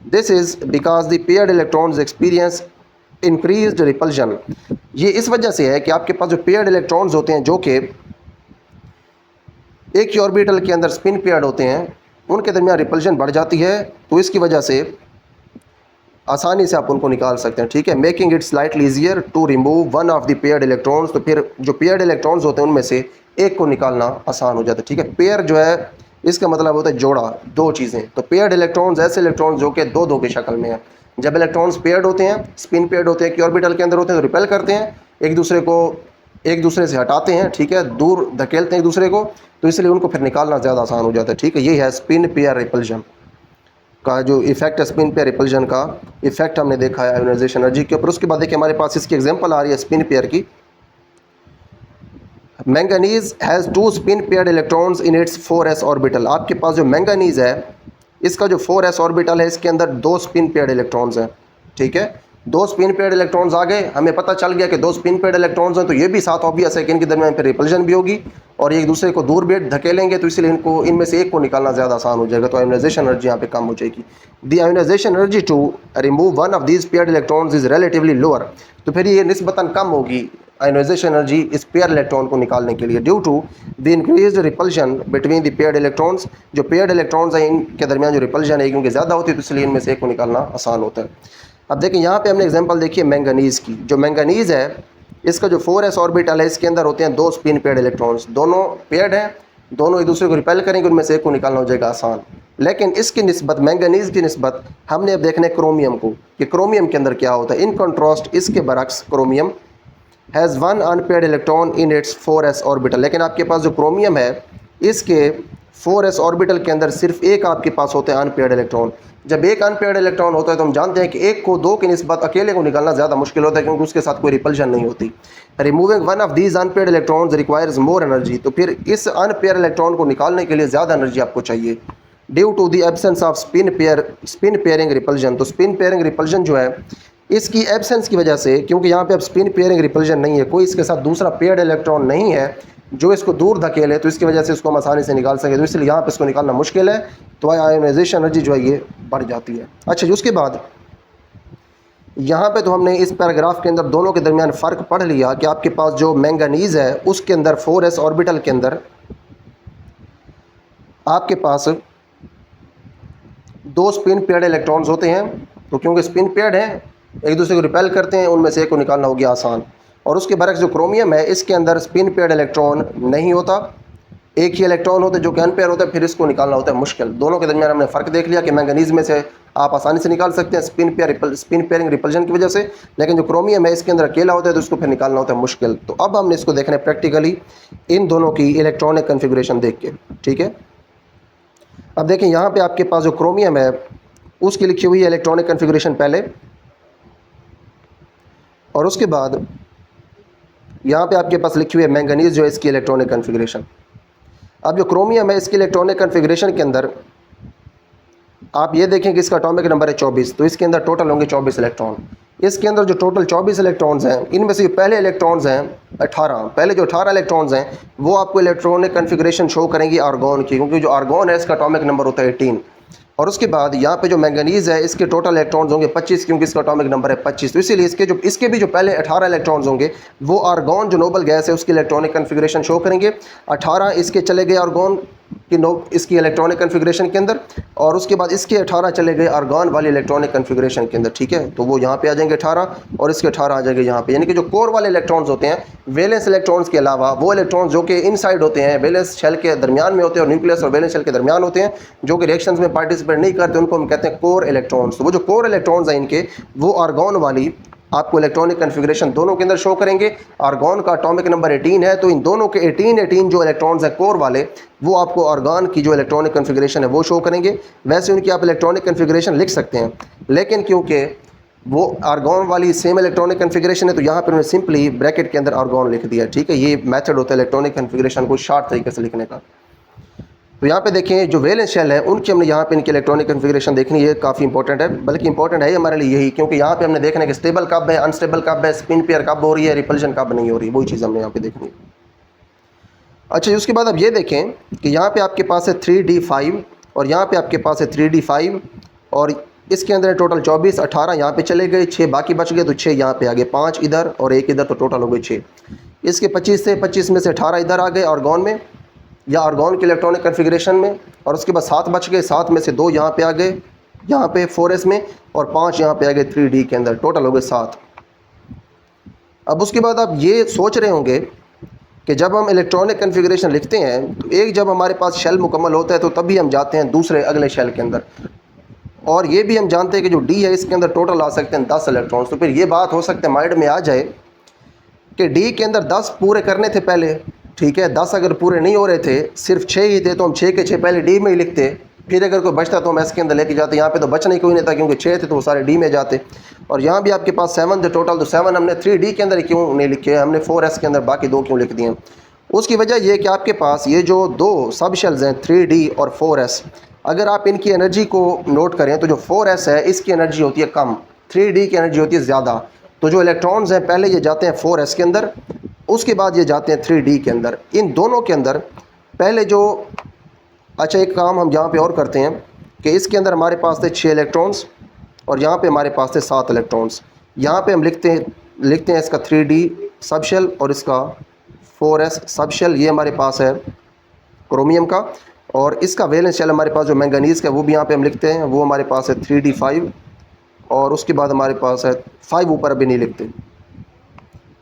[SPEAKER 1] This is because the paired electrons experience increased repulsion. ये इस वजह से है कि आपके पास जो पेयर्ड इलेक्ट्रॉन्स होते हैं जो कि एक ही ऑर्बिटल के अंदर स्पिन पेयर्ड होते हैं, उनके दरमियान रिपल्जन बढ़ जाती है, तो इसकी वजह से आसानी से आप उनको निकाल सकते हैं, ठीक है। Making it slightly easier to remove one of the paired electrons, तो फिर जो पेयर्ड इलेक्ट्रॉन्स होते हैं उनमें से एक को निकालना आसान हो जाता है, ठीक है। पेयर जो है इसका मतलब होता है जोड़ा, दो चीज़ें। तो पेयर्ड इलेक्ट्रॉन्स ऐसे इलेक्ट्रॉन्स जो कि दो दो की शक्ल में है। जब इलेक्ट्रॉन्स पेयर्ड होते हैं, स्पिन पेयर्ड होते हैं कि ऑर्बिटल के अंदर होते हैं, तो रिपेल करते हैं, एक दूसरे से हटाते हैं, ठीक है, दूर धकेलते हैं एक दूसरे को, तो इसलिए उनको फिर निकालना ज़्यादा आसान हो जाता है, ठीक है। ये है स्पिन पेयर रिपल्जन का जो इफेक्ट है, स्पिन पेयर रिपल्जन का इफेक्ट हमने देखा है आयोनाइजेशन एनर्जी के ऊपर। उसके बाद देखिए हमारे पास इसकी एग्जांपल आ रही है स्पिन पेयर की। Manganese has 2 spin paired electrons in its 4s orbital. आपके पास जो मैंगनीज है इसका जो 4s ऑर्बिटल है इसके अंदर 2 स्पिन पेयर्ड इलेक्ट्रॉन्स हैं, ठीक है। 2 स्पिन पेयर्ड इलेक्ट्रॉन्स आ गए, हमें पता चल गया कि 2 स्पिन पेयर्ड इलेक्ट्रॉन्स हैं, तो ये भी साथ ऑब्वियस है कि इनके दरमियान फिर रिपल्जन भी होगी और एक दूसरे को दूर भी धकेलेंगे, तो इसलिए इनमें से एक को निकालना ज़्यादा आसान हो जाएगा, तो आयोनाइजेशन एनर्जी यहाँ पे कम हो जाएगी। The ionization energy to remove one of these paired electrons is relatively lower, तो फिर ये निस्बतन कम होगी आयोनाइजेशन एनर्जी इस पेयर इलेक्ट्रॉन को निकालने के लिए, due to the increased repulsion between the paired electrons. जो पेयर्ड इलेक्ट्रॉन्स हैं इनके दरमियान जो रिपल्शन है क्योंकि ज़्यादा होती है, तो इसलिए इनमें से एक को निकालना आसान होता है। अब देखिए यहाँ पे हमने एग्जांपल देखी है मैंगनीज़ की। जो मैंगनीज़ है इसका जो 4s ऑर्बिटल है इसके अंदर होते हैं 2 स्पिन पेयर्ड इलेक्ट्रॉन्स, दोनों पेयर्ड हैं, दोनों एक दूसरे को रिपेल करेंगे, उनमें से एक को निकालना हो जाएगा आसान। लेकिन इसकी निस्बत, मैंगनीज़ की निस्बत हमने अब देखना है क्रोमियम को, कि क्रोमियम के अंदर क्या होता है। इन कंट्रास्ट इसके बरक्स chromium has 1 unpaired electron in its 4s orbital. लेकिन आपके पास जो क्रोमियम है इसके 4s ऑर्बिटल के अंदर सिर्फ एक आपके पास होते हैं अनपेयर्ड इलेक्ट्रॉन। जब एक अनपेयर्ड इलेक्ट्रॉन होता है तो हम जानते हैं कि एक को 2 की निस्बत अकेले को निकालना ज़्यादा मुश्किल होता है, क्योंकि उसके साथ कोई रिपल्शन नहीं होती। Removing one of these unpaired electrons requires more energy, तो फिर इस अनपेयर इलेक्ट्रॉन को निकालने के लिए ज़्यादा एनर्जी आपको चाहिए, due to the absence of spin pairing repulsion. तो स्पिन पेयरिंग रिपल्जन जो है इसकी एब्सेंस की वजह से, क्योंकि यहाँ पे अब स्पिन पेयरिंग रिपल्जन नहीं है, कोई इसके साथ दूसरा पेयर्ड इलेक्ट्रॉन नहीं है जो इसको दूर धकेले, तो इसकी वजह से इसको हम आसानी से निकाल सके, तो इसलिए यहाँ पे इसको निकालना मुश्किल है, तो आयोनाइजेशन एनर्जी जो है ये बढ़ जाती है। अच्छा जी, उसके बाद यहाँ पे तो हमने इस पैराग्राफ के अंदर दोनों के दरमियान फ़र्क पढ़ लिया कि आपके पास जो मैंगनीज़ है उसके अंदर 4s ऑर्बिटल के अंदर आपके पास 2 स्पिन पेयर्ड इलेक्ट्रॉन्स होते हैं, तो क्योंकि स्पिन पेयर्ड हैं एक दूसरे को रिपेल करते हैं, उनमें से एक को निकालना हो गया आसान। और उसके बरक्स जो क्रोमियम है इसके अंदर स्पिन पेयर्ड इलेक्ट्रॉन नहीं होता, एक ही इलेक्ट्रॉन होता है जो कि अनपेयर होता है, फिर इसको निकालना होता है मुश्किल। दोनों के दरमियान हमने फ़र्क देख लिया कि मैंगनीज़ में से आप आसानी से निकाल सकते हैं स्पिन पेयरिंग रिपल्जन की वजह से, लेकिन जो क्रोमियम है इसके अंदर अकेला होता है तो इसको फिर निकालना होता है मुश्किल। तो अब हमने इसको देखना है प्रैक्टिकली इन दोनों की इलेक्ट्रॉनिक कन्फिगरेशन देख के, ठीक है। अब देखें यहाँ पे आपके पास जो क्रोमियम है उसकी लिखी हुई है इलेक्ट्रॉनिक कन्फिगरेशन पहले, और उसके बाद यहाँ पे आपके पास लिखी हुई है मैंगनीज़ जो है इसकी इलेक्ट्रॉनिक कन्फिगरेशन। अब जो क्रोमियम है इसकी इलेक्ट्रॉनिक कन्फिगरेशन के अंदर आप ये देखें कि इसका एटॉमिक नंबर है 24, तो इसके अंदर टोटल होंगे 24 इलेक्ट्रॉन। इसके अंदर जो टोटल 24 इलेक्ट्रॉन्स हैं इनमें से पहले इलेक्ट्रॉन्स हैं 18, पहले जो 18 इलेक्ट्रॉन्स हैं वो आपको इलेक्ट्रॉनिक कन्फिगरेशन शो करेंगी आर्गॉन की, क्योंकि जो आर्गॉन है इसका एटॉमिक नंबर होता है 18। और उसके बाद यहाँ पे जो मैंगनीज़ है इसके टोटल इलेक्ट्रॉन्स होंगे 25, क्योंकि इसका एटॉमिक नंबर है 25। तो इसीलिए इसके भी जो पहले 18 इलेक्ट्रॉन्स होंगे वो आर्गॉन जो नोबल गैस है उसकी इलेक्ट्रॉनिक कन्फिग्रेशन शो करेंगे। 18 इसके चले गए आर्गॉन की इसकी इलेक्ट्रॉनिक कन्फिग्रेशन के अंदर, और उसके बाद इसके 18 चले गए आर्गॉन वाली इलेक्ट्रॉनिक कन्फिग्रेशन के अंदर, ठीक है। तो वो यहाँ पे आ जाएंगे 18 और इसके 18 आ जाएंगे यहाँ पे। यानी कि जो कोर वाले इलेक्ट्रॉन्स होते हैं वैलेंस इलेक्ट्रॉन्स के अलावा वो इलेक्ट्रॉन्स जो कि इनसाइड होते हैं, वैलेंस शेल के दरमियान में होते हैं और न्यूक्लियस और वैलेंस शेल के दरमियान होते हैं, जो कि रिएक्शंस में पार्टिसिपेट नहीं करते, उनको हम कहते हैं कोर इलेक्ट्रॉन्स। तो वो जो कोर इलेक्ट्रॉन्स हैं इनके वो आर्गॉन वाली आपको इलेक्ट्रॉनिक कन्फिग्रेशन दोनों के अंदर शो करेंगे। आर्गॉन का एटॉमिक नंबर 18 है, तो इन दोनों के 18 जो इलेक्ट्रॉन्स हैं कोर वाले वो आपको आर्गॉन की जो इलेक्ट्रॉनिक कन्फिग्रेशन है वो शो करेंगे। वैसे उनकी आप इलेक्ट्रॉनिक कन्फिग्रेशन लिख सकते हैं, लेकिन क्योंकि वो आर्गॉन वाली सेम इलेक्ट्रॉनिक कन्फिग्रेशन है तो यहाँ पर उन्होंने सिंपली ब्रैकेट के अंदर आर्गॉन लिख दिया, ठीक है। ये मेथड होता है इलेक्ट्रॉनिक कन्फिग्रेशन को शॉर्ट तरीके से लिखने का। तो यहाँ पे देखें जो वैलेंस शेल है उनकी हमने यहाँ पे इनकी इलेक्ट्रॉनिक कन्फिग्रेशन देखनी है, काफ़ी इंपॉर्टेंट है, बल्कि इंपॉर्टेंट है हमारे लिए यही, क्योंकि यहाँ पे हमने देखना है कि स्टेबल कब है, अनस्टेबल कब है, स्पिन पेयर कब हो रही है, रिपल्शन कब नहीं हो रही, वही चीज़ हमने यहाँ पे देखनी है। अच्छा, उसके बाद अब ये देखें कि यहाँ पे आपके पास है 3d5 और यहाँ पे आपके पास है 3d5 और इसके अंदर टोटल 24, 18 यहाँ पे चले गए, 6 बाकी बच गए, तो 6 यहाँ पे आ गए, 5 इधर और 1 इधर, तो टोटल हो गए 6। इसके 25 में से 18 इधर आ गए आर्गॉन में या आर्गॉन की इलेक्ट्रॉनिक कन्फिग्रेशन में, और उसके बाद 7 बच गए, 7 में से 2 यहाँ पे आ गए यहाँ पे 4s में और 5 यहाँ पे आ गए 3d के अंदर, टोटल हो गए 7। अब उसके बाद आप ये सोच रहे होंगे कि जब हम इलेक्ट्रॉनिक कन्फिग्रेशन लिखते हैं तो एक जब हमारे पास शेल मुकम्मल होता है तो तभी हम जाते हैं दूसरे अगले शेल के अंदर, और ये भी हम जानते हैं कि जो डी है इसके अंदर टोटल आ सकते हैं 10 इलेक्ट्रॉन्स। तो फिर ये बात हो सकता है माइंड में आ जाए कि डी के अंदर 10 पूरे करने थे पहले, ठीक है। 10 अगर पूरे नहीं हो रहे थे, सिर्फ 6 ही थे, तो हम 6 के 6 पहले डी में ही लिखते, फिर अगर कोई बचता तो हम एस के अंदर लेके जाते। यहाँ पे तो बचना ही कोई नहीं था क्योंकि 6 थे तो वो सारे डी में जाते। और यहाँ भी आपके पास 7 थे टोटल, तो 7 हमने 3D के अंदर क्यों नहीं लिखे, हमने 4S के अंदर बाकी 2 क्यों लिख दिए। उसकी वजह यह कि आपके पास ये जो 2 सब शेल्स हैं 3D और 4S, अगर आप इनकी एनर्जी को नोट करें तो जो 4S है इसकी एनर्जी होती है कम, 3D की एनर्जी होती है ज़्यादा। तो जो इलेक्ट्रॉन्स हैं पहले ये जाते हैं 4S के अंदर, उसके बाद ये जाते हैं 3D के अंदर। इन दोनों के अंदर पहले जो, अच्छा एक काम हम यहाँ पे और करते हैं कि इसके अंदर हमारे पास थे 6 इलेक्ट्रॉन्स और यहाँ पे हमारे पास थे 7 इलेक्ट्रॉन्स। यहाँ पे हम लिखते हैं इसका 3D सब शेल और इसका 4S सब शेल, ये हमारे पास है क्रोमियम का, और इसका वैलेंस शेल हमारे पास जो मैंगनीज़ का वो भी यहाँ पे हम लिखते हैं, वो हमारे पास है 3D5 और उसके बाद हमारे पास है 5 ऊपर अभी नहीं लिखते,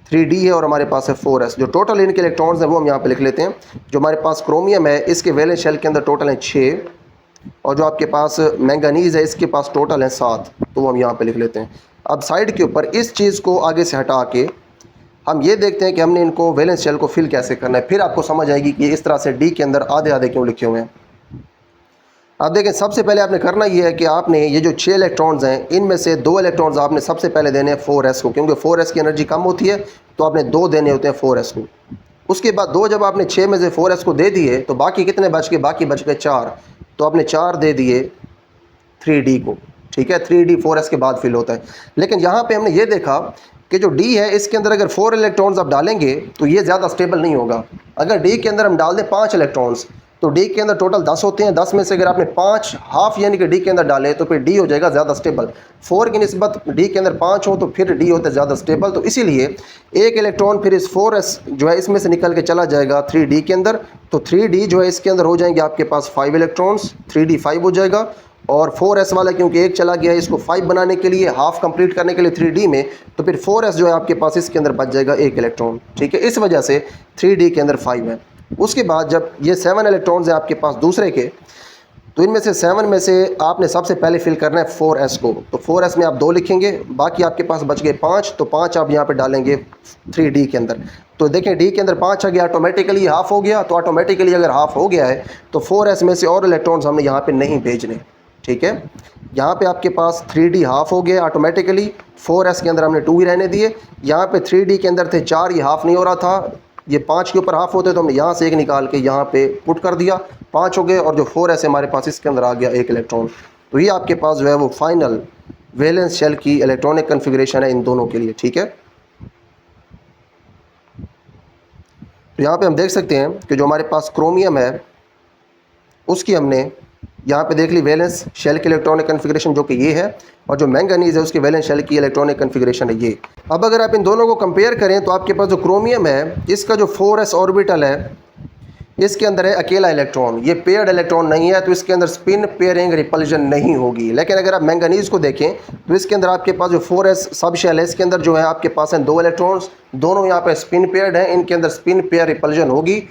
[SPEAKER 1] 3D है और हमारे पास है 4S। जो टोटल इनके इलेक्ट्रॉन्स हैं वो हम यहाँ पे लिख लेते हैं। जो हमारे पास क्रोमियम है इसके वैलेंस शेल के अंदर टोटल हैं 6 और जो आपके पास मैंगनीज़ है इसके पास टोटल हैं 7, तो वो हम यहाँ पे लिख लेते हैं। अब साइड के ऊपर इस चीज़ को आगे से हटा के हम ये देखते हैं कि हमने इनको वैलेंस शेल को फिल कैसे करना है, फिर आपको समझ आएगी कि इस तरह से डी के अंदर आधे आधे क्यों लिखे हुए हैं। अब देखें, सबसे पहले आपने करना ये है कि आपने ये जो 6 इलेक्ट्रॉन्स हैं इनमें से 2 इलेक्ट्रॉन्स आपने सबसे पहले देने हैं 4S को, क्योंकि 4S की एनर्जी कम होती है तो आपने 2 देने होते हैं 4S को। उसके बाद 2 जब आपने 6 में से 4S को दे दिए तो बाकी कितने बच गए, बाकी बच गए 4, तो आपने 4 दे दिए 3D को, ठीक है। 3D 4S के बाद फिल होता है। लेकिन यहाँ पे हमने ये देखा कि जो D है इसके अंदर अगर 4 इलेक्ट्रॉन्स आप डालेंगे तो ये ज़्यादा स्टेबल नहीं होगा। अगर D के अंदर हम डाल दें 5 इलेक्ट्रॉन्स तो D के अंदर टोटल 10 होते हैं, 10 में से अगर आपने 5 हाफ यानी कि D के अंदर डाले तो फिर D हो जाएगा ज़्यादा स्टेबल। 4 की निस्बत D के अंदर 5 हो तो फिर D होता है ज़्यादा स्टेबल। तो इसीलिए एक इलेक्ट्रॉन फिर इस 4S जो है इसमें से निकल के चला जाएगा 3D के अंदर, तो 3D जो है इसके अंदर हो जाएंगे आपके पास 5 इलेक्ट्रॉन्स, 3D 5 हो जाएगा। और 4S वाला क्योंकि एक चला गया है इसको 5 बनाने के लिए, हाफ कंप्लीट करने के लिए 3D में, तो फिर 4S जो है आपके पास इसके अंदर बच जाएगा 1 इलेक्ट्रॉन, ठीक है। इस वजह से 3D के अंदर 5 है। उसके बाद जब ये 7 इलेक्ट्रॉन्स हैं आपके पास दूसरे के, तो इनमें से 7 में से आपने सबसे पहले फिल करना है 4S को, तो 4S में आप 2 लिखेंगे, बाकी आपके पास बच गए 5, तो 5 आप यहाँ पे डालेंगे 3D के अंदर। तो देखें D के अंदर 5 आ गया, ऑटोमेटिकली हाफ हो गया। तो ऑटोमेटिकली अगर हाफ हो गया है तो 4S में से और इलेक्ट्रॉन्स हमने यहाँ पे नहीं भेजने, ठीक है। यहाँ पे आपके पास 3D हाफ हो गया ऑटोमेटिकली, 4S के अंदर हमने 2 ही रहने दिए। यहाँ पे 3D के अंदर थे 4, ये हाफ नहीं हो रहा था, ये 5 के ऊपर हाफ होते तो हमने यहाँ से 1 निकाल के यहाँ पे पुट कर दिया, 5 हो गए। और जो 4S हमारे पास इसके अंदर आ गया 1 इलेक्ट्रॉन। तो ये आपके पास जो है वो फाइनल वैलेंस शेल की इलेक्ट्रॉनिक कन्फिग्रेशन है इन दोनों के लिए, ठीक है। तो यहाँ पे हम देख सकते हैं कि जो हमारे पास क्रोमियम है उसकी हमने यहाँ पे देख ली वैलेंस शेल की इलेक्ट्रॉनिक कन्फिग्रेशन जो कि ये है, और जो मैंगनीज है उसकी वैलेंस शेल की इलेक्ट्रॉनिक कन्फिग्रेशन है ये। अब अगर आप इन दोनों को कंपेयर करें तो आपके पास जो क्रोमियम है इसका जो 4s ऑर्बिटल है इसके अंदर है अकेला इलेक्ट्रॉन, ये पेयर्ड इलेक्ट्रॉन नहीं है, तो इसके अंदर स्पिन पेयरिंग रिपल्जन नहीं होगी। लेकिन अगर आप मैंगनीज को देखें तो इसके अंदर आपके पास जो 4s सब शेल है इसके अंदर जो है आपके पास हैं 2 इलेक्ट्रॉन्स, दोनों यहाँ पे स्पिन पेयर्ड हैं, इनके अंदर स्पिन पेयर रिपल्जन होगी,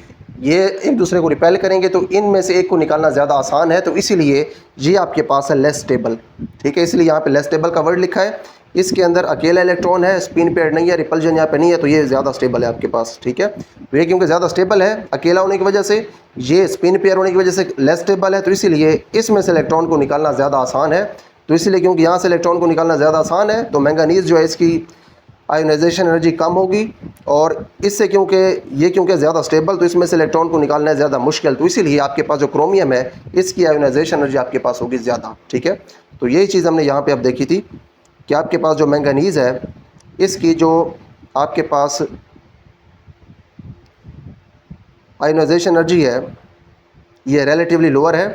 [SPEAKER 1] ये एक दूसरे को रिपेल करेंगे, तो इनमें से एक को निकालना ज़्यादा आसान है, तो इसीलिए ये आपके पास है लेस स्टेबल। ठीक है, इसलिए यहाँ पे लेस स्टेबल का वर्ड लिखा है। इसके अंदर अकेला इलेक्ट्रॉन है, स्पिन पेयर नहीं है, रिपल्जन यहाँ पे नहीं है, तो ये ज़्यादा स्टेबल है आपके पास। ठीक है, तो ये क्योंकि ज़्यादा स्टेबल है अकेला होने की वजह से, ये स्पिन पेयर होने की वजह से लेस स्टेबल है, तो इसीलिए इसमें से इलेक्ट्रॉन को निकालना ज़्यादा आसान है। तो इसीलिए क्योंकि यहाँ से इलेक्ट्रॉन को निकालना ज़्यादा आसान है तो मैंगनीज जो है इसकी आयोनाइजेशन एनर्जी कम होगी, और इससे क्योंकि ज़्यादा स्टेबल, तो इसमें से इलेक्ट्रॉन को निकालना है ज़्यादा मुश्किल, तो इसीलिए आपके पास जो क्रोमियम है इसकी आयोनाइजेशन एनर्जी आपके पास होगी ज़्यादा। ठीक है, तो यही चीज़ हमने यहाँ पे अब देखी थी कि आपके पास जो मैंगनीज़ है इसकी जो आपके पास आयोनाइजेशन एनर्जी है ये रिलेटिवली लोअर है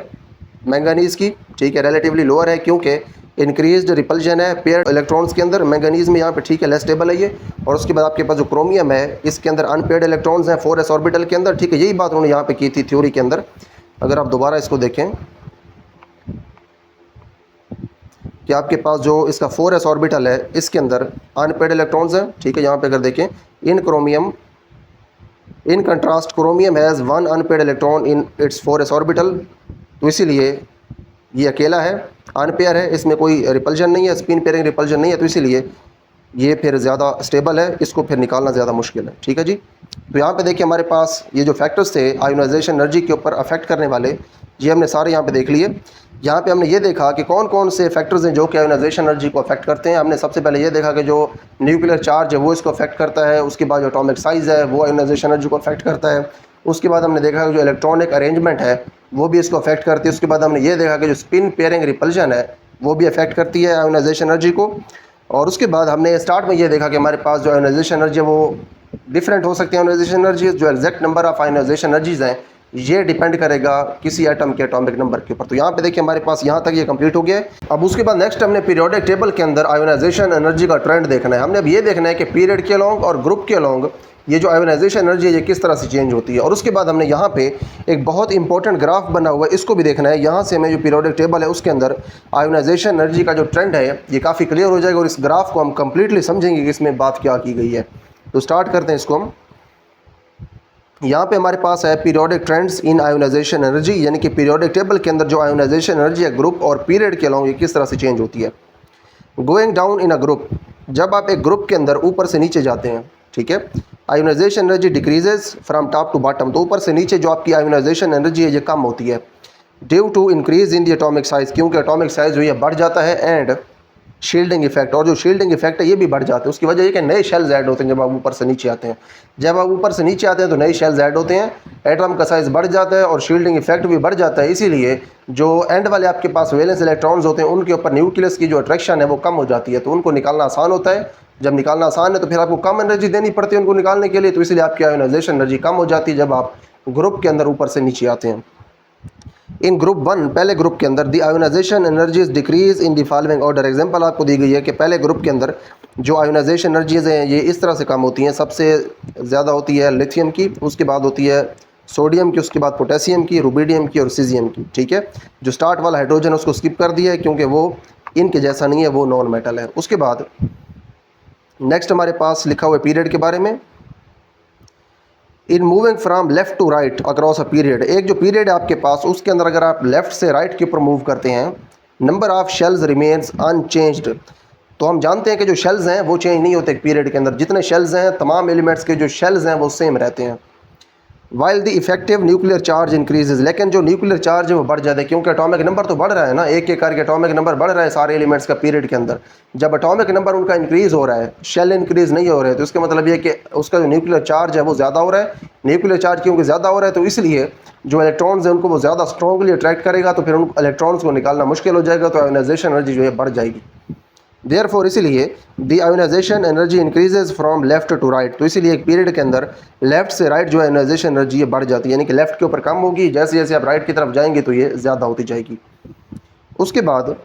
[SPEAKER 1] मैंगनीज़ की। ठीक है, रिलेटिवली लोअर है क्योंकि इंक्रीज्ड रिपल्जन है पेयर इलेक्ट्रॉन्स के अंदर मैंगनीज़ में, यहाँ पे ठीक है लेस स्टेबल है ये। और उसके बाद आपके पास जो क्रोमियम है इसके अंदर अनपेयर्ड इलेक्ट्रॉन्स हैं 4s ऑर्बिटल के अंदर। ठीक है, यही बात उन्होंने यहाँ पे की थी थ्योरी के अंदर। अगर आप दोबारा इसको देखें कि आपके पास जो इसका 4s ऑर्बिटल है इसके अंदर अनपेयर्ड इलेक्ट्रॉन्स हैं। ठीक है, यहाँ पे अगर देखें in contrast chromium has 1 unpaired electron in its 4s orbital, तो इसीलिए ये अकेला है, अनपेयर है, इसमें कोई रिपल्जन नहीं है, स्पिन पेयरिंग रिपल्जन नहीं है, तो इसीलिए ये फिर ज़्यादा स्टेबल है, इसको फिर निकालना ज़्यादा मुश्किल है। ठीक है जी, तो यहाँ पे देखिए हमारे पास ये जो फैक्टर्स थे आयोनाइजेशन एनर्जी के ऊपर अफेक्ट करने वाले, ये हमने सारे यहाँ पे देख लिए। यहाँ पे हमने ये देखा कि कौन कौन से फैक्टर्स हैं जो कि आयोनाइजेशन एनर्जी को अफेक्ट करते हैं। हमने सबसे पहले ये देखा कि जो न्यूक्लियर चार्ज है वो इसको अफेक्ट करता है, उसके बाद जो एटॉमिक साइज़ है वो आयोनाइजेशन एनर्जी को अफेक्ट करता है, उसके बाद हमने देखा कि जो इलेक्ट्रॉनिक अरेंजमेंट है वो भी इसको अफेक्ट करती है, उसके बाद हमने ये देखा कि जो स्पिन पेयरिंग रिपल्जन है वो भी अफेक्ट करती है आयोनाइजेशन एनर्जी को, और उसके बाद हमने स्टार्ट में ये देखा कि हमारे पास जो आयोनाइजेशन एनर्जी है वो डिफरेंट हो सकती है। आयोनाइजेशन एनर्जी जो exact number of ionization energies हैं ये डिपेंड करेगा किसी एटम के एटॉमिक नंबर के ऊपर। तो यहाँ पे देखिए हमारे पास यहाँ तक ये कंप्लीट हो गया है। अब उसके बाद नेक्स्ट हमने पीरियोडिक टेबल के अंदर आयोनाइजेशन एनर्जी का ट्रेंड देखना है। हमने अब ये देखना है कि पीरियड के अलॉन्ग और ग्रुप के अलॉन्ग ये जो आयोनाइजेशन एनर्जी है ये किस तरह से चेंज होती है। और उसके बाद हमने यहाँ पे एक बहुत इंपॉर्टेंट ग्राफ बना हुआ है, इसको भी देखना है। यहाँ से हमें जो पीरियोडिक टेबल है उसके अंदर आयोनाइजेशन एनर्जी का जो ट्रेंड है ये काफ़ी क्लियर हो जाएगा, और इस ग्राफ को हम कंप्लीटली समझेंगे कि इसमें बात क्या की गई है। तो स्टार्ट करते हैं इसको हम। यहाँ पे हमारे पास है periodic trends in ionization energy, यानी कि पीरियोडिक टेबल के अंदर जो आयोनाइजेशन एनर्जी है ग्रुप और पीरियड के अलॉन्ग ये किस तरह से चेंज होती है। Going down in a group, जब आप एक ग्रुप के अंदर ऊपर से नीचे जाते हैं, ठीक है, ionisation energy decreases from top to bottom, तो ऊपर से नीचे जो आपकी आयोनाइजेशन एनर्जी है ये कम होती है due to increase in the atomic size, क्योंकि एटॉमिक साइज़ जो है बढ़ जाता है, एंड शील्डिंग इफेक्ट, और जो शील्डिंग इफेक्ट है ये भी बढ़ जाते हैं। उसकी वजह ये कि नए शेल्स ऐड होते हैं जब आप ऊपर से नीचे आते हैं। जब आप ऊपर से नीचे आते हैं तो नए शेल्स ऐड होते हैं, एटम का साइज़ बढ़ जाता है और शील्डिंग इफेक्ट भी बढ़ जाता है। इसीलिए जो एंड वाले आपके पास वैलेंस इलेक्ट्रॉन्स होते हैं उनके ऊपर न्यूक्लियस की जो अट्रैक्शन है वो कम हो जाती है, तो उनको निकालना आसान होता है। जब निकालना आसान है तो फिर आपको कम एनर्जी देनी पड़ती है उनको निकालने के लिए, तो इसलिए आपकी आयोनाइजेशन एनर्जी कम हो जाती है जब आप ग्रुप के अंदर ऊपर से नीचे आते हैं। इन ग्रुप 1, पहले ग्रुप के अंदर the ionisation energies decrease in the following order. Example आपको दी गई है कि पहले ग्रुप के अंदर जो आयोनाइजेशन एनर्जीज़ हैं ये इस तरह से कम होती हैं। सबसे ज़्यादा होती है लिथियम की, उसके बाद होती है सोडियम की, उसके बाद पोटेशियम की, रुबिडियम की और सीजियम की। ठीक है, जो स्टार्ट वाला हाइड्रोजन उसको स्किप कर दिया है क्योंकि वो इनके जैसा नहीं है, वो नॉन मेटल है। उसके बाद नेक्स्ट हमारे पास लिखा हुआ है पीरियड के बारे में। In moving from left to right across a period, एक जो पीरियड है आपके पास उसके अंदर अगर आप लेफ़्ट से राइट के ऊपर मूव करते हैं, number of shells remains unchanged, तो हम जानते हैं कि जो शेल्स हैं वो चेंज नहीं होते पीरियड के अंदर। जितने शेल्स हैं तमाम एलिमेंट्स के जो शेल्स हैं वो सेम रहते हैं। While the effective nuclear charge increases, लेकिन जो न्यूक्लियर चार्ज है वो बढ़ जाता है क्योंकि एटॉमिक नंबर तो बढ़ रहा है ना, एक एक करके एटॉमिक नंबर बढ़ रहा है सारे एलिमेंट्स का पीरियड के अंदर। जब एटॉमिक नंबर उनका इंक्रीज़ हो रहा है, शेल इंक्रीज़ नहीं हो रहे, तो इसका मतलब ये कि उसका जो न्यूक्लियर चार्ज है वो ज़्यादा हो रहा है। न्यूक्लियर चार्ज क्योंकि ज़्यादा हो रहा है तो इसलिए जो इलेक्ट्रॉन्स हैं उनको वो ज़्यादा स्ट्रॉन्गली अट्रैक्ट करेगा, तो फिर उन इलेक्ट्रॉन्स को निकालना मुश्किल हो जाएगा, तो आयोनाइजेशन एनर्जी जो है बढ़ जाएगी। देयरफॉर इसीलिए the ionization energy increases from left to right, तो इसीलिए एक पीरियड के अंदर लेफ्ट से राइट जो आयोनाइजेशन एनर्जी ये बढ़ जाती है, यानी कि लेफ्ट के ऊपर कम होगी, जैसे जैसे आप राइट की तरफ जाएंगे तो ये ज़्यादा होती जाएगी। उसके बाद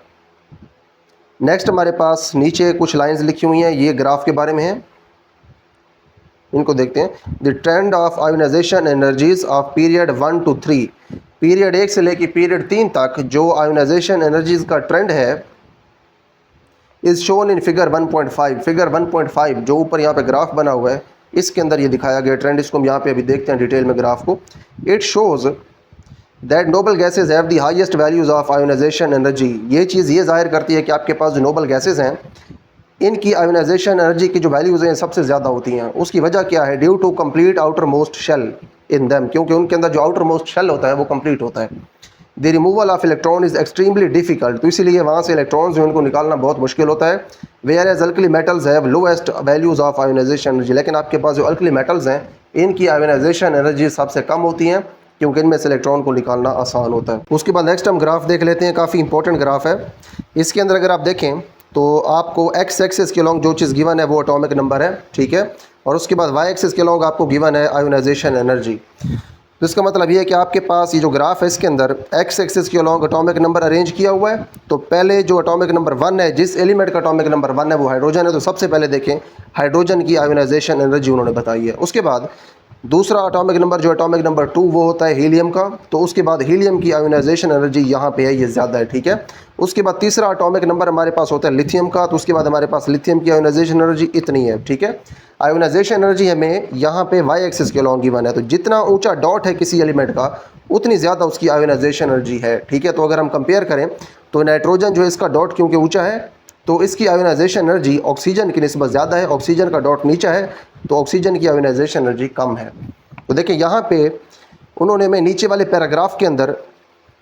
[SPEAKER 1] नेक्स्ट हमारे पास नीचे कुछ लाइंस लिखी हुई हैं, ये ग्राफ के बारे में है, इनको देखते हैं। The trend of ionization energies of period 1 to 3, period 1 से लेकर पीरियड 3 तक जो आयोनाइजेशन एनर्जीज का ट्रेंड है is shown in figure 1.5। Figure 1.5 जो ऊपर यहाँ पे ग्राफ बना हुआ है इसके अंदर ये दिखाया गया ट्रेंड, इसको हम यहाँ पे अभी देखते हैं डिटेल में ग्राफ को। It shows that noble gases have the highest values of ionization energy, ये चीज़ ये जाहिर करती है कि आपके पास जो नोबल गैसेज हैं इनकी आयोनाइजेशन एनर्जी की जो वैल्यूज़ हैं सबसे ज़्यादा होती हैं। उसकी वजह क्या है? Due to complete outermost shell in them, क्योंकि उनके अंदर जो आउटर मोस्ट शेल होता है वो कंप्लीट होता है। The removal of electron is extremely difficult, तो इसीलिए वहाँ से इलेक्ट्रॉन्स जो उनको निकालना बहुत मुश्किल होता है। Whereas alkali metals have lowest values of ionization energy, लेकिन आपके पास जो अल्कली मेटल्स हैं इनकी आयोनाइजेशन एनर्जी सबसे कम होती हैं क्योंकि इनमें से इलेक्ट्रॉन को निकालना आसान होता है। उसके बाद नेक्स्ट हम ग्राफ देख लेते हैं, काफ़ी इंपॉर्टेंट ग्राफ है। इसके अंदर अगर आप देखें तो आपको एक्स एक्सिस के लॉन्ग जो चीज़ गिवन है वो एटॉमिक नंबर है, ठीक है, और उसके बाद वाई एक्सिस के लॉन्ग आपको गिवन है आयोनाइजेशन एनर्जी। तो इसका मतलब ये है कि आपके पास ये जो ग्राफ है इसके अंदर एक्स एक्सिस के अलॉन्ग एटॉमिक नंबर अरेंज किया हुआ है। तो पहले जो एटॉमिक नंबर 1 है, जिस एलिमेंट का एटॉमिक नंबर 1 है वो हाइड्रोजन है, तो सबसे पहले देखें हाइड्रोजन की आयोनाइजेशन एनर्जी उन्होंने बताई है। उसके बाद दूसरा एटॉमिक नंबर जो एटॉमिक नंबर 2 वो होता है हीलियम का, तो उसके बाद हीलियम की आयोनाइजेशन एनर्जी यहाँ पे है, ये ज़्यादा है, ठीक है। उसके बाद तीसरा एटॉमिक नंबर हमारे पास होता है लिथियम का, तो उसके बाद हमारे पास लिथियम की आयोनाइजेशन एनर्जी इतनी है, ठीक है। आयोनाइजेशन एनर्जी हमें यहाँ पे वाई एक्सिस के अलॉन्ग गिवन है, तो जितना ऊंचा डॉट है किसी एलिमेंट का उतनी ज़्यादा उसकी आयोनाइजेशन एनर्जी है, ठीक है। तो अगर हम कंपेयर करें तो नाइट्रोजन जो है इसका डॉट क्योंकि ऊंचा है तो इसकी आयोनाइजेशन एनर्जी ऑक्सीजन की निस्बत ज़्यादा है, ऑक्सीजन का डॉट नीचा है तो ऑक्सीजन की आयोनाइजेशन एनर्जी कम है। तो देखिए यहाँ पे उन्होंने हमें नीचे वाले पैराग्राफ के अंदर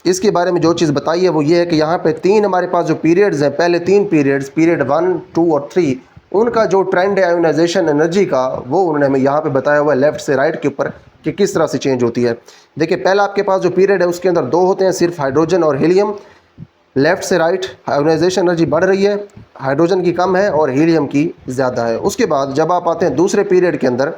[SPEAKER 1] इसके बारे में जो चीज़ बताई है वो ये है कि यहाँ पे 3 हमारे पास जो पीरियड्स हैं, पहले 3 पीरियड्स पीरियड 1, 2 और 3, उनका जो ट्रेंड है आयोनाइजेशन एनर्जी का वो उन्होंने हमें यहाँ पे बताया हुआ है लेफ्ट से राइट के ऊपर कि किस तरह से चेंज होती है। देखिए पहला आपके पास जो पीरियड है उसके अंदर 2 होते हैं, सिर्फ हाइड्रोजन और हीलियम। लेफ़्ट से राइट आयोनाइजेशन एनर्जी बढ़ रही है, हाइड्रोजन की कम है और हीलियम की ज़्यादा है। उसके बाद जब आप आते हैं दूसरे पीरियड के अंदर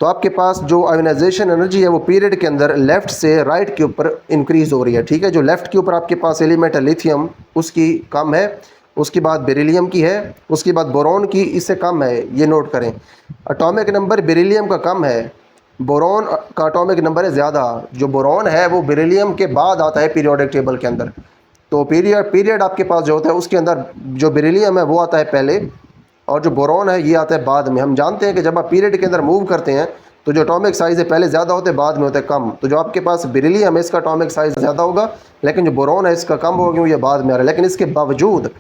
[SPEAKER 1] तो आपके पास जो आयोनाइजेशन एनर्जी है वो पीरियड के अंदर लेफ़्ट से राइट के ऊपर इंक्रीज़ हो रही है, ठीक है। जो लेफ़्ट के ऊपर आपके पास एलिमेंट है लिथियम उसकी कम है, उसके बाद बेरिलियम की है, उसके बाद बोरॉन की इससे कम है, ये नोट करें। एटॉमिक नंबर बेरिलियम का कम है, बोरॉन का एटॉमिक नंबर है ज़्यादा। जो बोरॉन है वो बेरिलियम के बाद आता है पीरियोडिक टेबल के अंदर, तो पीरियड आपके पास जो होता है उसके अंदर जो बेरिलियम है वो आता है पहले और जो बोरॉन है ये आता है बाद में। हम जानते हैं कि जब आप पीरियड के अंदर मूव करते हैं तो जो एटॉमिक साइज़ है पहले ज़्यादा होते हैं बाद में होते हैं कम। तो जो आपके पास बेरिलियम है इसका एटॉमिक साइज़ ज़्यादा होगा, लेकिन जो बोरॉन है इसका कम होगा क्योंकि ये बाद में आ रहा है। लेकिन इसके बावजूद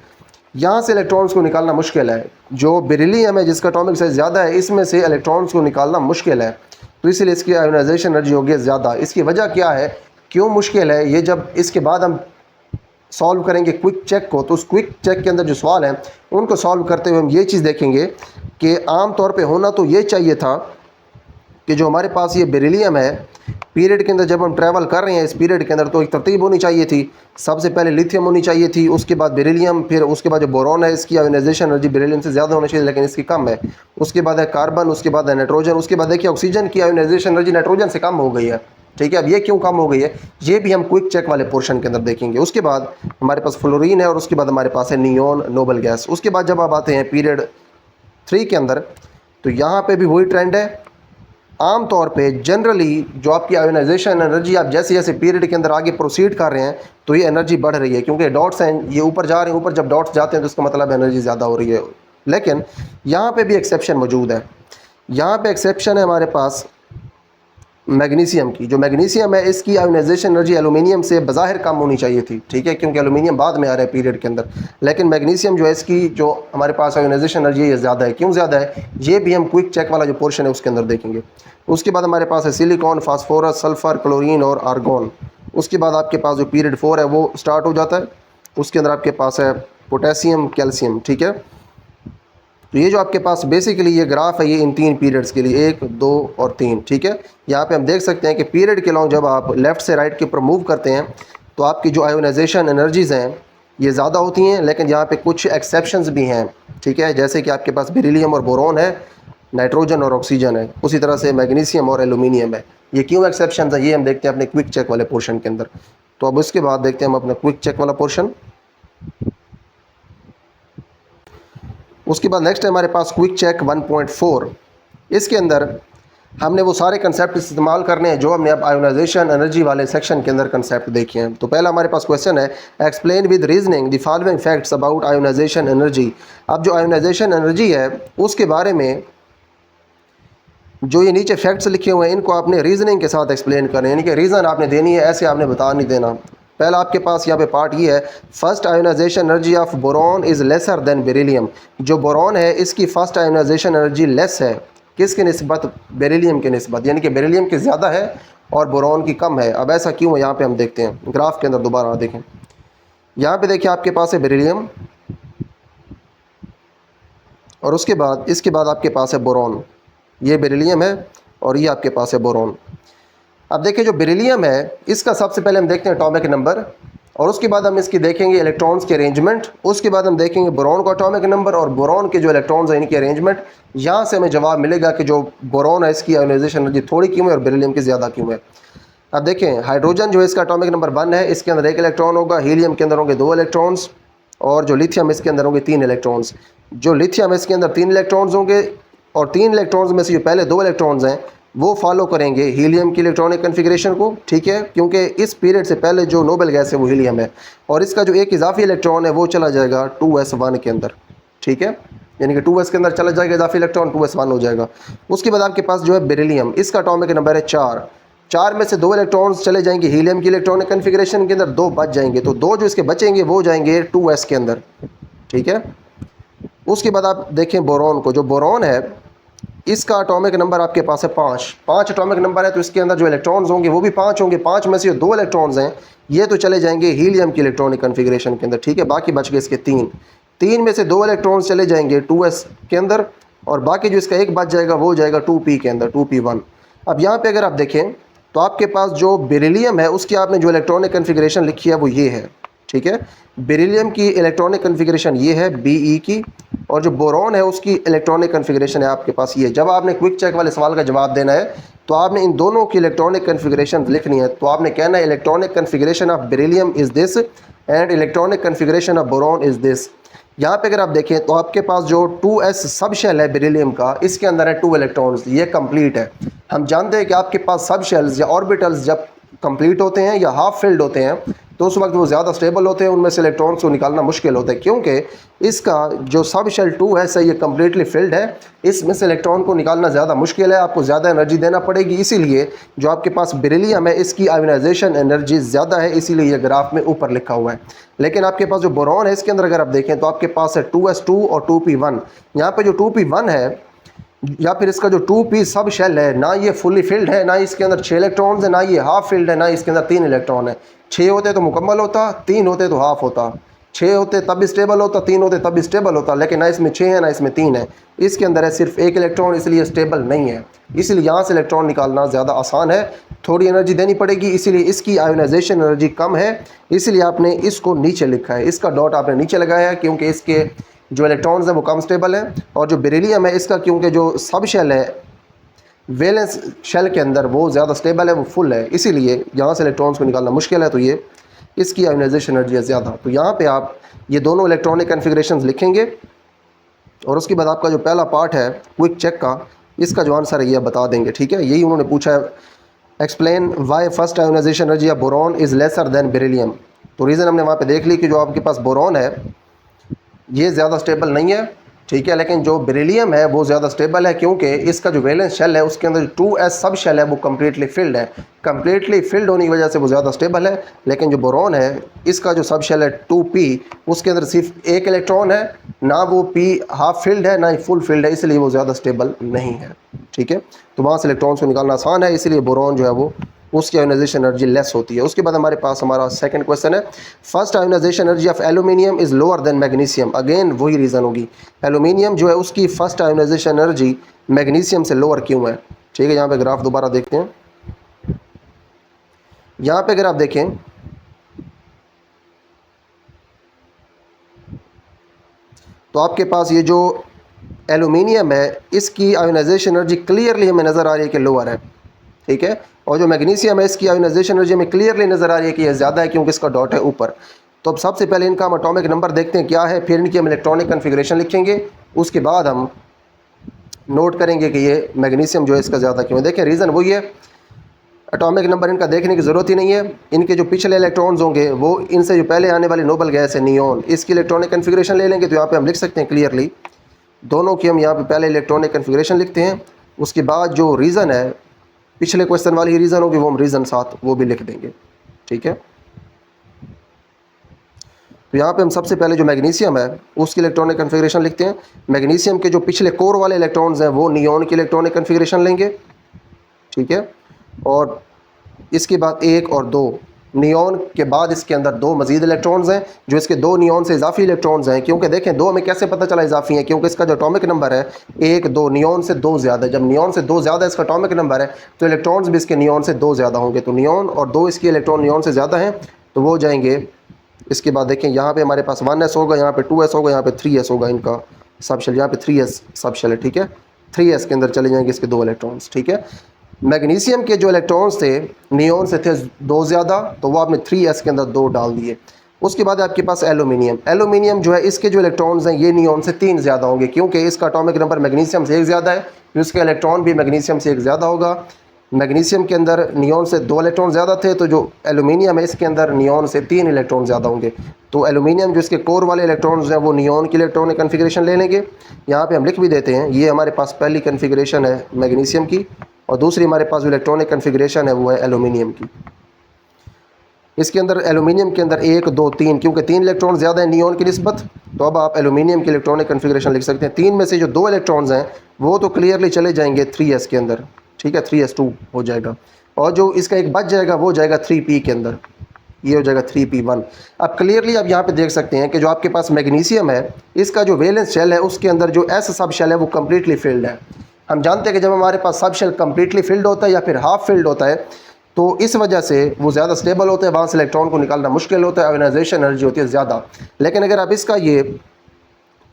[SPEAKER 1] यहाँ से इलेक्ट्रॉन्स को निकालना मुश्किल है। जो बेरिलियम है जिसका एटॉमिक साइज़ ज़्यादा है इसमें से इलेक्ट्रॉन्स को निकालना मुश्किल है, तो इसलिए इसकी आयोनाइजेशन एनर्जी होगी ज़्यादा। इसकी वजह क्या है, क्यों मुश्किल है, ये जब इसके बाद हम सॉल्व करेंगे क्विक चेक को, तो उस क्विक चेक के अंदर जो सवाल हैं उनको सॉल्व करते हुए हम ये चीज़ देखेंगे कि आम तौर पे होना तो ये चाहिए था कि जो हमारे पास ये बेरिलियम है पीरियड के अंदर जब हम ट्रैवल कर रहे हैं इस पीरियड के अंदर तो एक तरतीब होनी चाहिए थी। सबसे पहले लिथियम होनी चाहिए थी, उसके बाद बेरिलियम, फिर उसके बाद जो बोरॉन है इसकी आयोनाइजेशन एनर्जी बेरिलियम से ज़्यादा होनी चाहिए लेकिन इसकी कम है। उसके बाद है कार्बन, उसके बाद है नाइट्रोजन, उसके बाद देखिए ऑक्सीजन की आयोनाइजेशन एनर्जी नाइट्रोजन से कम हो गई है, ठीक है। अब ये क्यों कम हो गई है ये भी हम क्विक चेक वाले पोर्शन के अंदर देखेंगे। उसके बाद हमारे पास फ्लोरीन है और उसके बाद हमारे पास है नियोन नोबल गैस। उसके बाद जब आप आते हैं पीरियड 3 के अंदर तो यहाँ पे भी वही ट्रेंड है। आम तौर पे जनरली जो आपकी आयोनाइजेशन एनर्जी आप जैसे जैसे पीरियड के अंदर आगे प्रोसीड कर रहे हैं तो ये एनर्जी बढ़ रही है क्योंकि डॉट्स हैं ये ऊपर जा रहे हैं, ऊपर जब डॉट्स जाते हैं तो इसका मतलब एनर्जी ज़्यादा हो रही है। लेकिन यहाँ पे भी एक्सेप्शन मौजूद है। यहाँ पे एक्सेप्शन है हमारे पास मैग्नीशियम की। जो मैग्नीशियम है इसकी आयोनाइजेशन एनर्जी एलुमिनियम से बज़ाहिर कम होनी चाहिए थी, ठीक है, क्योंकि एलुमिनियम बाद में आ रहा है पीरियड के अंदर। लेकिन मैग्नीशियम जो है इसकी जो हमारे पास आयोनाइजेशन एनर्जी है ये ज़्यादा है। क्यों ज़्यादा है ये भी हम क्विक चेक वाला जो पोर्शन है उसके अंदर देखेंगे। उसके बाद हमारे पास है सिलिकॉन, फास्फोरस, सल्फ़र, क्लोरीन और आर्गोन। उसके बाद आपके पास जो पीरियड 4 है वो स्टार्ट हो जाता है। उसके अंदर आपके पास है पोटेशियम, कैल्शियम, ठीक है। तो ये जो आपके पास बेसिकली ये ग्राफ है ये इन 3 पीरियड्स के लिए 1, 2 और 3, ठीक है। यहाँ पे हम देख सकते हैं कि पीरियड के लॉन्ग जब आप लेफ़्ट से राइट के ऊपर मूव करते हैं तो आपकी जो आयोनाइजेशन एनर्जीज़ हैं ये ज़्यादा होती हैं, लेकिन यहाँ पे कुछ एक्सेप्शंस भी हैं, ठीक है। जैसे कि आपके पास बेरिलियम और बोरॉन है, नाइट्रोजन और ऑक्सीजन है, उसी तरह से मैग्नीशियम और एल्यूमिनियम है। ये क्यों एक्सेप्शन है ये हम देखते हैं अपने क्विक चेक वाले पोर्शन के अंदर। तो अब उसके बाद देखते हैं हम अपना क्विक चेक वाला पोर्शन। उसके बाद नेक्स्ट है हमारे पास क्विक चेक 1.4। इसके अंदर हमने वो सारे कंसेप्ट इस्तेमाल करने हैं जो हमने अब आयोनाइजेशन एनर्जी वाले सेक्शन के अंदर कंसेप्ट देखे हैं। तो पहला हमारे पास क्वेश्चन है, explain with reasoning the following facts about ionization energy. अब जो आयोनाइजेशन एनर्जी है उसके बारे में जो ये नीचे फैक्ट्स लिखे हुए हैं इनको आपने रीजनिंग के साथ एक्सप्लेन करना है, यानी कि रीज़न आपने देनी है, ऐसे आपने बता नहीं देना। पहला आपके पास यहाँ पे पार्ट ये है, first ionization energy of boron is lesser than beryllium. जो बोरॉन है इसकी फर्स्ट आयोनाइजेशन एनर्जी लेस है, किसके निस्बत? बेरिलियम के निस्बत, यानी कि बेरिलियम की ज़्यादा है और बोरॉन की कम है। अब ऐसा क्यों है यहाँ पे हम देखते हैं ग्राफ के अंदर, दोबारा देखें। यहाँ पे देखिए आपके पास है बेरिलियम और उसके बाद इसके बाद आपके पास है बोरॉन। ये बेरिलियम है और ये आपके पास है बोरॉन। अब देखिए जो बेरिलियम है इसका सबसे पहले हम देखते हैं एटॉमिक नंबर, और उसके बाद हम इसकी देखेंगे इलेक्ट्रॉन्स के अरेंजमेंट। उसके बाद हम देखेंगे बोरॉन का एटॉमिक नंबर और बोरॉन के जो इलेक्ट्रॉन्स हैं इनके अरेंजमेंट। यहाँ से हमें जवाब मिलेगा कि जो बोरॉन है इसकी आयोनाइजेशन एनर्जी थोड़ी क्यों है और बेरिलियम की ज़्यादा क्यों है। अब देखें हाइड्रोजन जो है इसका एटॉमिक नंबर 1 है, इसके अंदर 1 इलेक्ट्रॉन होगा। हीलियम के अंदर होंगे 2 इलेक्ट्रॉन्स और जो लिथियम इसके अंदर होंगे 3 इलेक्ट्रॉन्स। जो लिथियम इसके अंदर 3 इलेक्ट्रॉन्स होंगे और 3 इलेक्ट्रॉन्स में से जो पहले 2 इलेक्ट्रॉन्स हैं वो फॉलो करेंगे हीलियम की इलेक्ट्रॉनिक कन्फिग्रेशन को, ठीक है, क्योंकि इस पीरियड से पहले जो नोबेल गैस है वो हीलियम है और इसका जो एक इजाफी इलेक्ट्रॉन है वो चला जाएगा 2s1 के अंदर, ठीक है, यानी कि 2s के अंदर चला जाएगा इजाफी इलेक्ट्रॉन, 2s1 हो जाएगा। उसके बाद आपके पास जो है बेरिलियम, इसका एटॉमिक नंबर है 4। 4 में से 2 इलेक्ट्रॉन्स चले जाएंगे हीलियम की इलेक्ट्रॉनिक कन्फिग्रेशन के अंदर, 2 बच जाएंगे, तो 2 जो इसके बचेंगे वो जाएंगे 2s के अंदर, ठीक है। उसके बाद आप देखें बोरॉन को, जो बोरॉन है इसका एटॉमिक नंबर आपके पास है 5 एटॉमिक नंबर है, तो इसके अंदर जो इलेक्ट्रॉन्स होंगे वो भी 5 होंगे। 5 में से 2 इलेक्ट्रॉन्स हैं ये तो चले जाएंगे हीलियम की इलेक्ट्रॉनिक कन्फिग्रेशन के अंदर, ठीक है, बाकी बच गए इसके 3 में से 2 इलेक्ट्रॉन्स चले जाएंगे 2s के अंदर और बाकी जो इसका एक बच जाएगा वो जाएगा 2p के अंदर, 2p1। अब यहाँ पे अगर आप देखें तो आपके पास जो बेरिलियम है उसकी आपने जो इलेक्ट्रॉनिक कन्फिग्रेशन लिखी है वो ये है, ठीक है। बेरिलियम की इलेक्ट्रॉनिक कन्फिग्रेशन ये है Be की, और जो बोरॉन है उसकी इलेक्ट्रॉनिक कन्फिग्रेशन है आपके पास ये। जब आपने क्विक चेक वाले सवाल का जवाब देना है तो आपने इन दोनों की इलेक्ट्रॉनिक कन्फिग्रेशन लिखनी है। तो आपने कहना है electronic configuration of beryllium is this and electronic configuration of boron is this. यहाँ पे अगर आप देखें तो आपके पास जो 2s सब शेल है बेरिलियम का, इसके अंदर है 2 इलेक्ट्रॉन्स, ये कंप्लीट है। हम जानते हैं कि आपके पास सब शेल्स या ऑर्बिटल्स जब कंप्लीट होते हैं या हाफ फिल्ड होते हैं तो उस वक्त वो ज़्यादा स्टेबल होते हैं, उनमें से इलेक्ट्रॉन्स को निकालना मुश्किल होता है, क्योंकि इसका जो सब शेल 2s है ये कम्प्लीटली फिल्ड है, इसमें से इलेक्ट्रॉन को निकालना ज़्यादा मुश्किल है, आपको ज़्यादा एनर्जी देना पड़ेगी। इसीलिए जो आपके पास बेरिलियम है इसकी आयोनाइजेशन एनर्जी ज़्यादा है, इसीलिए ये ग्राफ में ऊपर लिखा हुआ है। लेकिन आपके पास जो बोरॉन है इसके अंदर अगर आप देखें तो आपके पास है 2s2 और 2p1। यहाँ पे जो 2p1 है या फिर इसका जो 2p सब शेल है, ना ये फुली फिल्ड है, ना इसके अंदर 6 इलेक्ट्रॉन्स है, ना ये हाफ फिल्ड है, ना इसके अंदर 3 इलेक्ट्रॉन है। 6 होते तो मुकम्मल होता, 3 होते तो हाफ होता, 6 होते तब भी स्टेबल होता, 3 होते तब भी स्टेबल होता, लेकिन ना इसमें 6 है ना इसमें 3 है। इसके अंदर है सिर्फ 1 इलेक्ट्रॉन, इसलिए स्टेबल नहीं है, इसलिए यहाँ से इलेक्ट्रॉन निकालना ज़्यादा आसान है, थोड़ी एनर्जी देनी पड़ेगी, इसीलिए इसकी आयोनाइजेशन एनर्जी कम है, इसीलिए आपने इसको नीचे लिखा है, इसका डॉट आपने नीचे लगाया है क्योंकि इसके जो इलेक्ट्रॉन्स हैं वो कम स्टेबल हैं। और जो बेरिलियम है इसका क्योंकि जो सब शेल है वैलेंस शेल के अंदर वो ज़्यादा स्टेबल है, वो फुल है, इसीलिए यहाँ से इलेक्ट्रॉन्स को निकालना मुश्किल है, तो ये इसकी आयोनाइजेशन एनर्जी है ज़्यादा। तो यहाँ पे आप ये दोनों इलेक्ट्रॉनिक कन्फिग्रेशंस लिखेंगे और उसके बाद आपका जो पहला पार्ट है क्विक चेक का, इसका जो आंसर है ये बता देंगे, ठीक है। यही उन्होंने पूछा है, explain why first ionization energy of boron is lesser than beryllium. तो रीज़न हमने वहाँ पे देख ली कि जो आपके पास बोरॉन है ये ज़्यादा स्टेबल नहीं है, ठीक है, लेकिन जो बेरिलियम है वो ज़्यादा स्टेबल है क्योंकि इसका जो वैलेंस शेल है उसके अंदर जो 2s सब शेल है वो कम्प्लीटली फिल्ड है। कम्प्लीटली फिल्ड होने की वजह से वो ज़्यादा स्टेबल है, लेकिन जो बोरॉन है इसका जो सब शेल है 2p उसके अंदर सिर्फ 1 इलेक्ट्रॉन है, ना वो p हाफ फिल्ड है ना ही फुल फिल्ड है, इसलिए वो ज़्यादा स्टेबल नहीं है, ठीक है। तो वहाँ से इलेक्ट्रॉन्स को निकालना आसान है, इसलिए बोरॉन जो है वो उसकी आयोनाइजेशन एनर्जी लेस होती है। उसके बाद हमारे पास हमारा सेकंड क्वेश्चन है, first ionization energy of aluminium is lower than magnesium. Again वही रीज़न होगी, एल्यूमिनियम जो है उसकी फर्स्ट आयोनाइजेशन एनर्जी मैग्नीशियम से लोअर क्यों है, ठीक है। यहाँ पे ग्राफ दोबारा देखते हैं। यहाँ पे अगर आप देखें तो आपके पास ये जो एल्यूमिनियम है इसकी आयोनाइजेशन एनर्जी क्लियरली हमें नज़र आ रही है कि लोअर है, ठीक है। और जो मैग्नीशियम है इसकी आयोनाइजेशन एनर्जी हमें क्लियरली नज़र आ रही है कि यह ज़्यादा है क्योंकि इसका डॉट है ऊपर। तो अब सबसे पहले इनका हम एटॉमिक नंबर देखते हैं क्या है, फिर इनकी हम इलेक्ट्रॉनिक कन्फिग्रेशन लिखेंगे, उसके बाद हम नोट करेंगे कि ये मैग्नीशियम जो है इसका ज़्यादा क्यों है। देखें रीज़न वही है, एटॉमिक नंबर इनका देखने की ज़रूरत ही नहीं है। इनके जो पिछले इलेक्ट्रॉन्स होंगे वो इनसे जो पहले आने वाली नोबल गैस है नियॉन, इसकी इलेक्ट्रॉनिक कन्फिग्रेशन ले लेंगे तो यहाँ पे हम लिख सकते हैं क्लियरली दोनों की। हम यहाँ पे पहले इलेक्ट्रॉनिक कन्फिग्रेशन लिखते हैं, उसके बाद जो रीज़न है पिछले क्वेश्चन वाली ही रीज़न होगी वो हम रीज़न साथ वो भी लिख देंगे, ठीक है। तो यहाँ पे हम सबसे पहले जो मैग्नीशियम है उसकी इलेक्ट्रॉनिक कन्फिग्रेशन लिखते हैं। मैग्नीशियम के जो पिछले कोर वाले इलेक्ट्रॉन्स हैं वो नियॉन की इलेक्ट्रॉनिक कन्फिग्रेशन लेंगे, ठीक है। और इसके बाद 1 और 2 नियॉन के बाद इसके अंदर 2 मजीद इलेक्ट्रॉन्स हैं जो इसके 2 नियॉन से इजाफी इलेक्ट्रॉन्स हैं। क्योंकि देखें 2 हमें कैसे पता चला इजाफी है, क्योंकि इसका जो एटॉमिक नंबर है 1 2 नियॉन से 2 ज़्यादा है। जब नियॉन से 2 ज़्यादा इसका एटॉमिक नंबर है तो इलेक्ट्रॉन्स भी इसके नियॉन से 2 ज़्यादा होंगे। तो नियॉन और 2 इसके इलेक्ट्रॉन नियॉन से ज़्यादा हैं तो वो जाएंगे। इसके बाद देखें यहाँ पे हमारे पास 1s होगा, यहाँ पे 2s होगा, यहाँ पे 3s होगा इनका सब शेल, यहाँ पे 3s सब शेल है, ठीक है। 3s के अंदर चले जाएंगे इसके 2 इलेक्ट्रॉन्स, ठीक है। मैग्नीशियम के जो इलेक्ट्रॉन्स थे नियॉन से थे 2 ज़्यादा तो वो आपने 3s के अंदर 2 डाल दिए। उसके बाद आपके पास एल्यूमिनियम, एल्यूमिनियम जो है इसके जो इलेक्ट्रॉन्स हैं ये नियॉन से 3 ज़्यादा होंगे क्योंकि इसका एटॉमिक नंबर मैग्नीशियम से 1 ज़्यादा है, तो इसका इलेक्ट्रॉन भी मैग्नीशियम से 1 ज़्यादा होगा। मैग्नीशियम के अंदर नियॉन से 2 इलेक्ट्रॉन ज़्यादा थे तो जो एल्यूमिनियम है इसके अंदर नियॉन से 3 इलेक्ट्रॉन ज़्यादा होंगे। तो एल्यूमिनियम जो इसके कोर वाले इलेक्ट्रॉन्स हैं वो नियॉन की इलेक्ट्रॉनिक कन्फिग्रेशन ले लेंगे। यहाँ पे हम लिख भी देते हैं, ये हमारे पास पहली कन्फिग्रेशन है मैग्नीशियम की और दूसरी हमारे पास जो इलेक्ट्रॉनिक कन्फिग्रेशन है वो है एल्यूमिनियम की। इसके अंदर एल्यूमिनियम के अंदर 1 2 3 क्योंकि 3 इलेक्ट्रॉन ज़्यादा है नियॉन की निस्बत, तो अब आप एल्यूमिनियम की इलेक्ट्रॉनिक कन्फिग्रेशन लिख सकते हैं। 3 में से जो 2 इलेक्ट्रॉन्स हैं वो तो क्लियरली चले जाएंगे 3s के अंदर, ठीक है, 3s2 हो जाएगा और जो इसका एक बच जाएगा वो जाएगा 3p के अंदर, ये हो जाएगा 3p1। अब क्लियरली आप यहाँ पे देख सकते हैं कि जो आपके पास मैग्नीशियम है इसका जो वैलेंस शेल है उसके अंदर जो s सब शेल है वो कम्प्लीटली फिल्ड है। हम जानते हैं कि जब हमारे पास सब शेल कम्प्लीटली फिल्ड होता है या फिर हाफ फिल्ड होता है तो इस वजह से वो ज़्यादा स्टेबल होता है, वहाँ से इलेक्ट्रॉन को निकालना मुश्किल होता है, आयोनाइजेशन एनर्जी होती है ज़्यादा। लेकिन अगर आप इसका ये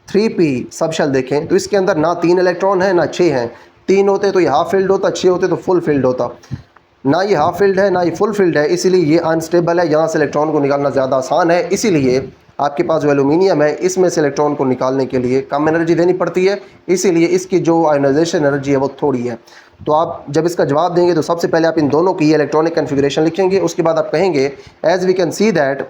[SPEAKER 1] 3p सब शेल देखें तो इसके अंदर ना 3 इलेक्ट्रॉन है ना 6 हैं। 3 होते तो ये हाफ फिल्ड होता, 6 होते तो फुल फिल्ड होता, ना ये हाफ फिल्ड है ना ये फुल फिल्ड है, इसीलिए ये अनस्टेबल है, यहाँ से इलेक्ट्रॉन को निकालना ज़्यादा आसान है। इसीलिए आपके पास जो एल्यूमिनियम है इसमें से इलेक्ट्रॉन को निकालने के लिए कम एनर्जी देनी पड़ती है, इसीलिए इसकी जो आयोनाइजेशन एनर्जी है वो थोड़ी है। तो आप जब इसका जवाब देंगे तो सबसे पहले आप इन दोनों की इलेक्ट्रॉनिक कन्फिग्रेशन लिखेंगे, उसके बाद आप कहेंगे as we can see that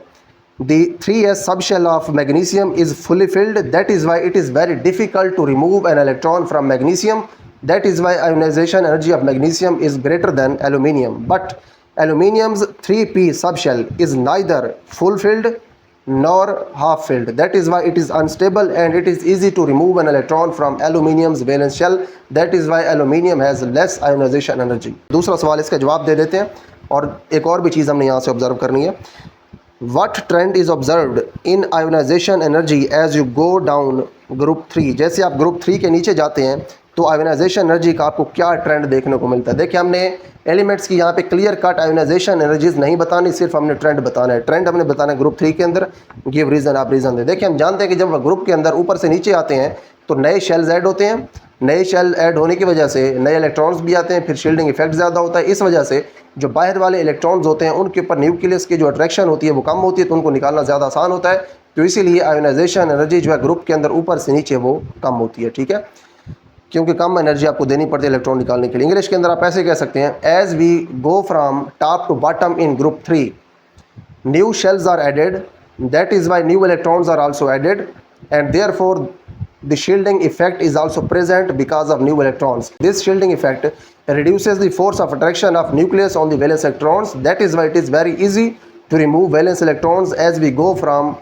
[SPEAKER 1] the 3s subshell of magnesium is fully filled, that is why it is very difficult to remove an electron from magnesium, that is why ionization energy of magnesium is greater than aluminium. But aluminium's 3p subshell is neither full filled nor half filled, that is why it is unstable and it is easy to remove an electron from aluminium's valence shell, that is why aluminium has less ionization energy. दूसरा सवाल इसका जवाब दे देते हैं और एक और भी चीज़ हमने यहाँ से ऑब्जर्व करनी है। What trend is observed in ionization energy as you go down group 3? जैसे आप ग्रुप 3 के नीचे जाते हैं तो आयोनाइजेशन एनर्जी का आपको क्या ट्रेंड देखने को मिलता है। देखिए हमने एलिमेंट्स की यहाँ पे क्लियर कट आयोनाइजेशन एनर्जीज नहीं बतानी, सिर्फ हमने ट्रेंड बताना है। ट्रेंड हमने बताना है ग्रुप 3 के अंदर, गिव रीज़न आप रीज़न दें। देखिए हम जानते हैं कि जब ग्रुप के अंदर ऊपर से नीचे आते हैं तो नए शेल्स ऐड होते हैं, नए शेल ऐड होने की वजह से नए इलेक्ट्रॉन्स भी आते हैं, फिर शील्डिंग इफेक्ट ज़्यादा होता है। इस वजह से जो बाहर वाले इलेक्ट्रॉन्स होते हैं उनके ऊपर न्यूक्लियस की जो अट्रैक्शन होती है वो कम होती है, तो उनको निकालना ज़्यादा आसान होता है। तो इसीलिए आयोनाइजेशन एनर्जी जो है ग्रुप के अंदर ऊपर से नीचे वो कम होती है, ठीक है, क्योंकि कम एनर्जी आपको देनी पड़ती है इलेक्ट्रॉन निकालने के लिए। इंग्लिश के अंदर आप ऐसे कह सकते हैं as we go from top to bottom in group 3 new shells are added, that is why new electrons are also added and therefore the shielding effect is also present because of new electrons. This shielding effect reduces the force of attraction of nucleus on the valence electrons. That is why it is very easy to remove valence electrons as we go from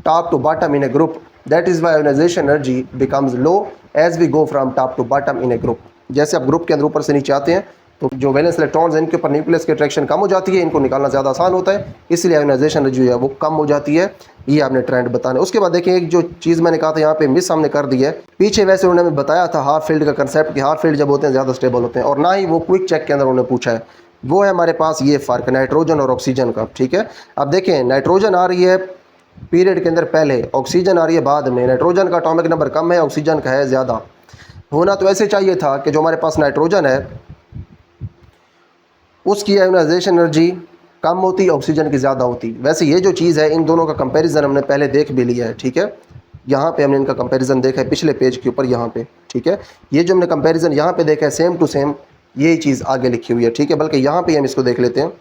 [SPEAKER 1] top to bottom in a group. That is why ionization energy becomes low as we go from top to bottom in a group. जैसे आप group के अंदर ऊपर से नीचे आते हैं तो जो वैलेंस इलेक्ट्रॉन्स हैं इनके ऊपर न्यूक्लियस की अट्रैक्शन कम हो जाती है, इनको निकालना ज़्यादा आसान होता है, इसलिए आयोनाइजेशन जो है वो कम हो जाती है। ये आपने ट्रेंड बताना है। उसके बाद देखिए एक जो चीज़ मैंने कहा था यहाँ पे मिस हमने कर दी है, पीछे वैसे उन्होंने बताया था हाफ फील्ड का कंसेप्ट कि हाफ फील्ड जब होते हैं ज़्यादा स्टेबल होते हैं, और ना ही वो क्विक चेक के अंदर उन्होंने पूछा है। वो है हमारे पास ये फ़र्क नाइट्रोजन और ऑक्सीजन का, ठीक है। अब देखें नाइट्रोजन आ रही है पीरियड के अंदर पहले, ऑक्सीजन आ रही है बाद में, नाइट्रोजन का एटॉमिक नंबर कम है, ऑक्सीजन का है ज़्यादा। होना तो ऐसे चाहिए था कि जो हमारे पास नाइट्रोजन है उसकी आयोनाइजेशन एनर्जी कम होती, ऑक्सीजन की ज़्यादा होती। वैसे ये जो चीज़ है इन दोनों का कंपैरिजन हमने पहले देख भी लिया है, ठीक है। यहाँ पे हमने इनका कंपैरिजन देखा है पिछले पेज के ऊपर यहाँ पे, ठीक है। ये जो हमने कंपैरिजन यहाँ पे देखा है सेम टू सेम यही चीज़ आगे लिखी हुई है, ठीक है। बल्कि यहाँ पे हम इसको देख लेते हैं।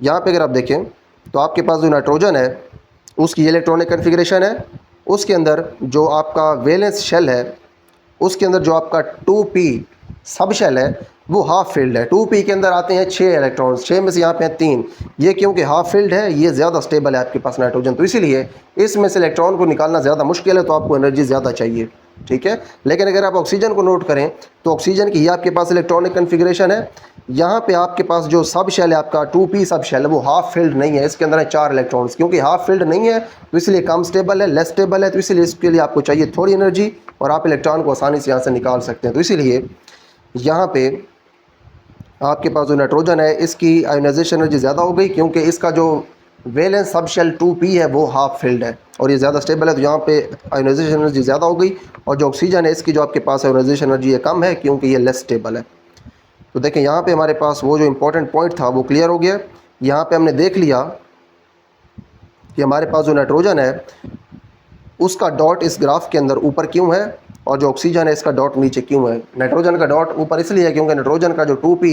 [SPEAKER 1] यहाँ पे अगर आप देखें तो आपके पास जो नाइट्रोजन है उसकी इलेक्ट्रॉनिक कन्फिग्रेशन है, उसके अंदर जो आपका वैलेंस शेल है उसके अंदर जो आपका 2p सब शेल है वो हाफ फील्ड है। 2p के अंदर आते हैं 6 इलेक्ट्रॉन्स, 6 में से यहाँ पे हैं 3। ये क्योंकि हाफ फील्ड है ये ज़्यादा स्टेबल है आपके पास नाइट्रोजन, तो इसीलिए इसमें से इलेक्ट्रॉन को निकालना ज़्यादा मुश्किल है, तो आपको एनर्जी ज़्यादा चाहिए, ठीक है। लेकिन अगर आप ऑक्सीजन को नोट करें तो ऑक्सीजन की ये आपके पास इलेक्ट्रॉनिक कन्फिग्रेशन है। यहाँ पे आपके पास जो सब शेल है आपका 2p सब शेल है वो हाफ फील्ड नहीं है, इसके अंदर है 4 इलेक्ट्रॉन्स। क्योंकि हाफ फील्ड नहीं है तो इसलिए कम स्टेबल है, लेस स्टेबल है, तो इसलिए इसके लिए आपको चाहिए थोड़ी एनर्जी और आप इलेक्ट्रॉन को आसानी से यहाँ से निकाल सकते हैं। तो इसीलिए यहाँ पे आपके पास जो नाइट्रोजन है इसकी आयोनाइजेशन एनर्जी ज़्यादा हो गई, क्योंकि इसका जो वैलेंस सब शेल 2p है वो हाफ फील्ड है और ये ज़्यादा स्टेबल है, तो यहाँ पे आयोनाइजेशन एनर्जी ज़्यादा हो गई। और जो ऑक्सीजन है इसकी जो आपके पास आयोनाइजेशन एनर्जी है कम है, क्योंकि ये लेस स्टेबल है। तो देखें यहाँ पे हमारे पास वो जो इंपॉर्टेंट पॉइंट था वो क्लियर हो गया। यहाँ पे हमने देख लिया कि हमारे पास जो नाइट्रोजन है उसका डॉट इस ग्राफ के अंदर ऊपर क्यों है और जो ऑक्सीजन है इसका डॉट नीचे क्यों है। नाइट्रोजन का डॉट ऊपर इसलिए है क्योंकि नाइट्रोजन का जो 2p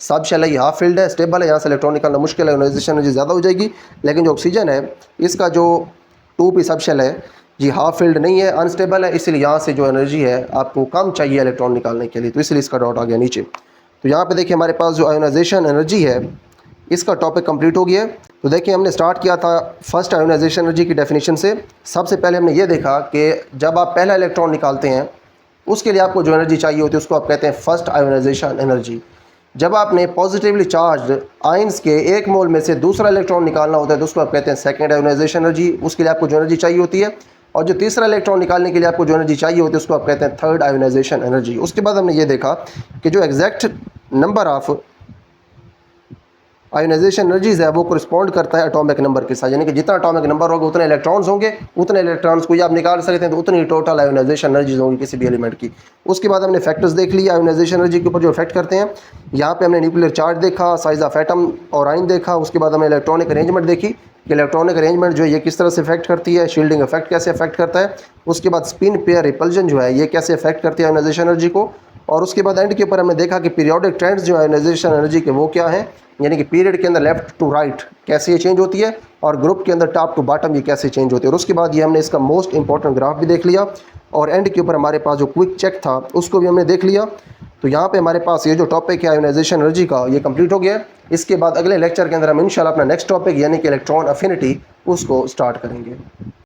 [SPEAKER 1] सब शेल है ये हाफ फील्ड है, स्टेबल है, यहाँ से इलेक्ट्रॉन निकालना मुश्किल है, आयोनाइजेशन एनर्जी ज़्यादा हो जाएगी। लेकिन जो ऑक्सीजन है इसका जो 2p सब शेल है ये हाफ फील्ड नहीं है, अनस्टेबल है, इसलिए यहाँ से जो एनर्जी है आपको कम चाहिए इलेक्ट्रॉन निकालने के लिए, तो इसलिए इसका डॉट आ गया नीचे। तो यहाँ पे देखिए हमारे पास जो आयोनाइजेशन एनर्जी है इसका टॉपिक कंप्लीट हो गया। तो देखिए हमने स्टार्ट किया था फर्स्ट आयोनाइजेशन एनर्जी की डेफिनेशन से। सबसे पहले हमने ये देखा कि जब आप पहला इलेक्ट्रॉन निकालते हैं उसके लिए आपको जो एनर्जी चाहिए होती है उसको आप कहते हैं फर्स्ट आयोनाइजेशन एनर्जी। जब आपने पॉजिटिवली चार्ज आयंस के 1 मोल में से दूसरा इलेक्ट्रॉन निकालना होता है तो उसको आप कहते हैं सेकेंड आयोनाइजेशन एनर्जी, उसके लिए आपको जो एनर्जी चाहिए होती है। और जो तीसरा इलेक्ट्रॉन निकालने के लिए आपको जो एनर्जी चाहिए होती है उसको आप कहते हैं थर्ड आयोनाइजेशन एनर्जी। उसके बाद हमने ये देखा कि जो exact number of ionization energies है वो कोरिस्पॉन्ड करता है एटॉमिक नंबर के साथ, यानी कि जितना एटॉमिक नंबर होगा उतने इलेक्ट्रॉन्स होंगे, उतने इलेक्ट्रॉन्स को आप निकाल सकते हैं, तो उतनी टोटल आयोनाइजेशन एनर्जीज होंगी किसी भी एलिमेंट की। उसके बाद हमने फैक्टर्स देख लिया आयोनाइजेशन एनर्जी के ऊपर जो इफेक्ट करते हैं। यहाँ पे हमने न्यूक्लियर चार्ज देखा, साइज ऑफ एटम और आयन देखा। उसके बाद हमने इलेक्ट्रॉनिक अरेंजमेंट देखी कि इलेक्ट्रॉनिक अरेंजमेंट जो है ये किस तरह से इफेक्ट करती है, शील्डिंग इफेक्ट कैसे इफेक्ट करता है। उसके बाद स्पिन पेयर रिपल्जन जो है ये कैसे इफेक्ट करती है आयोनाइजेशन एनर्जी को। और उसके बाद एंड के ऊपर हमने देखा कि पीरियोडिक ट्रेंड्स जो आयोनाइजेशन एनर्जी के वो क्या हैं, यानी कि पीरियड के अंदर लेफ्ट टू राइट कैसे ये चेंज होती है और ग्रुप के अंदर टॉप टू बॉटम ये कैसे चेंज होती है। और उसके बाद ये हमने इसका मोस्ट इंपॉर्टेंट ग्राफ भी देख लिया और एंड के ऊपर हमारे पास जो क्विक चेक था उसको भी हमने देख लिया। तो यहाँ पे हमारे पास ये जो टॉपिक है आयोनाइजेशन एनर्जी का ये कंप्लीट हो गया। इसके बाद अगले लेक्चर के अंदर हम इंशाल्लाह अपना नेक्स्ट टॉपिक यानी कि इलेक्ट्रॉन अफिनिटी उसको स्टार्ट करेंगे।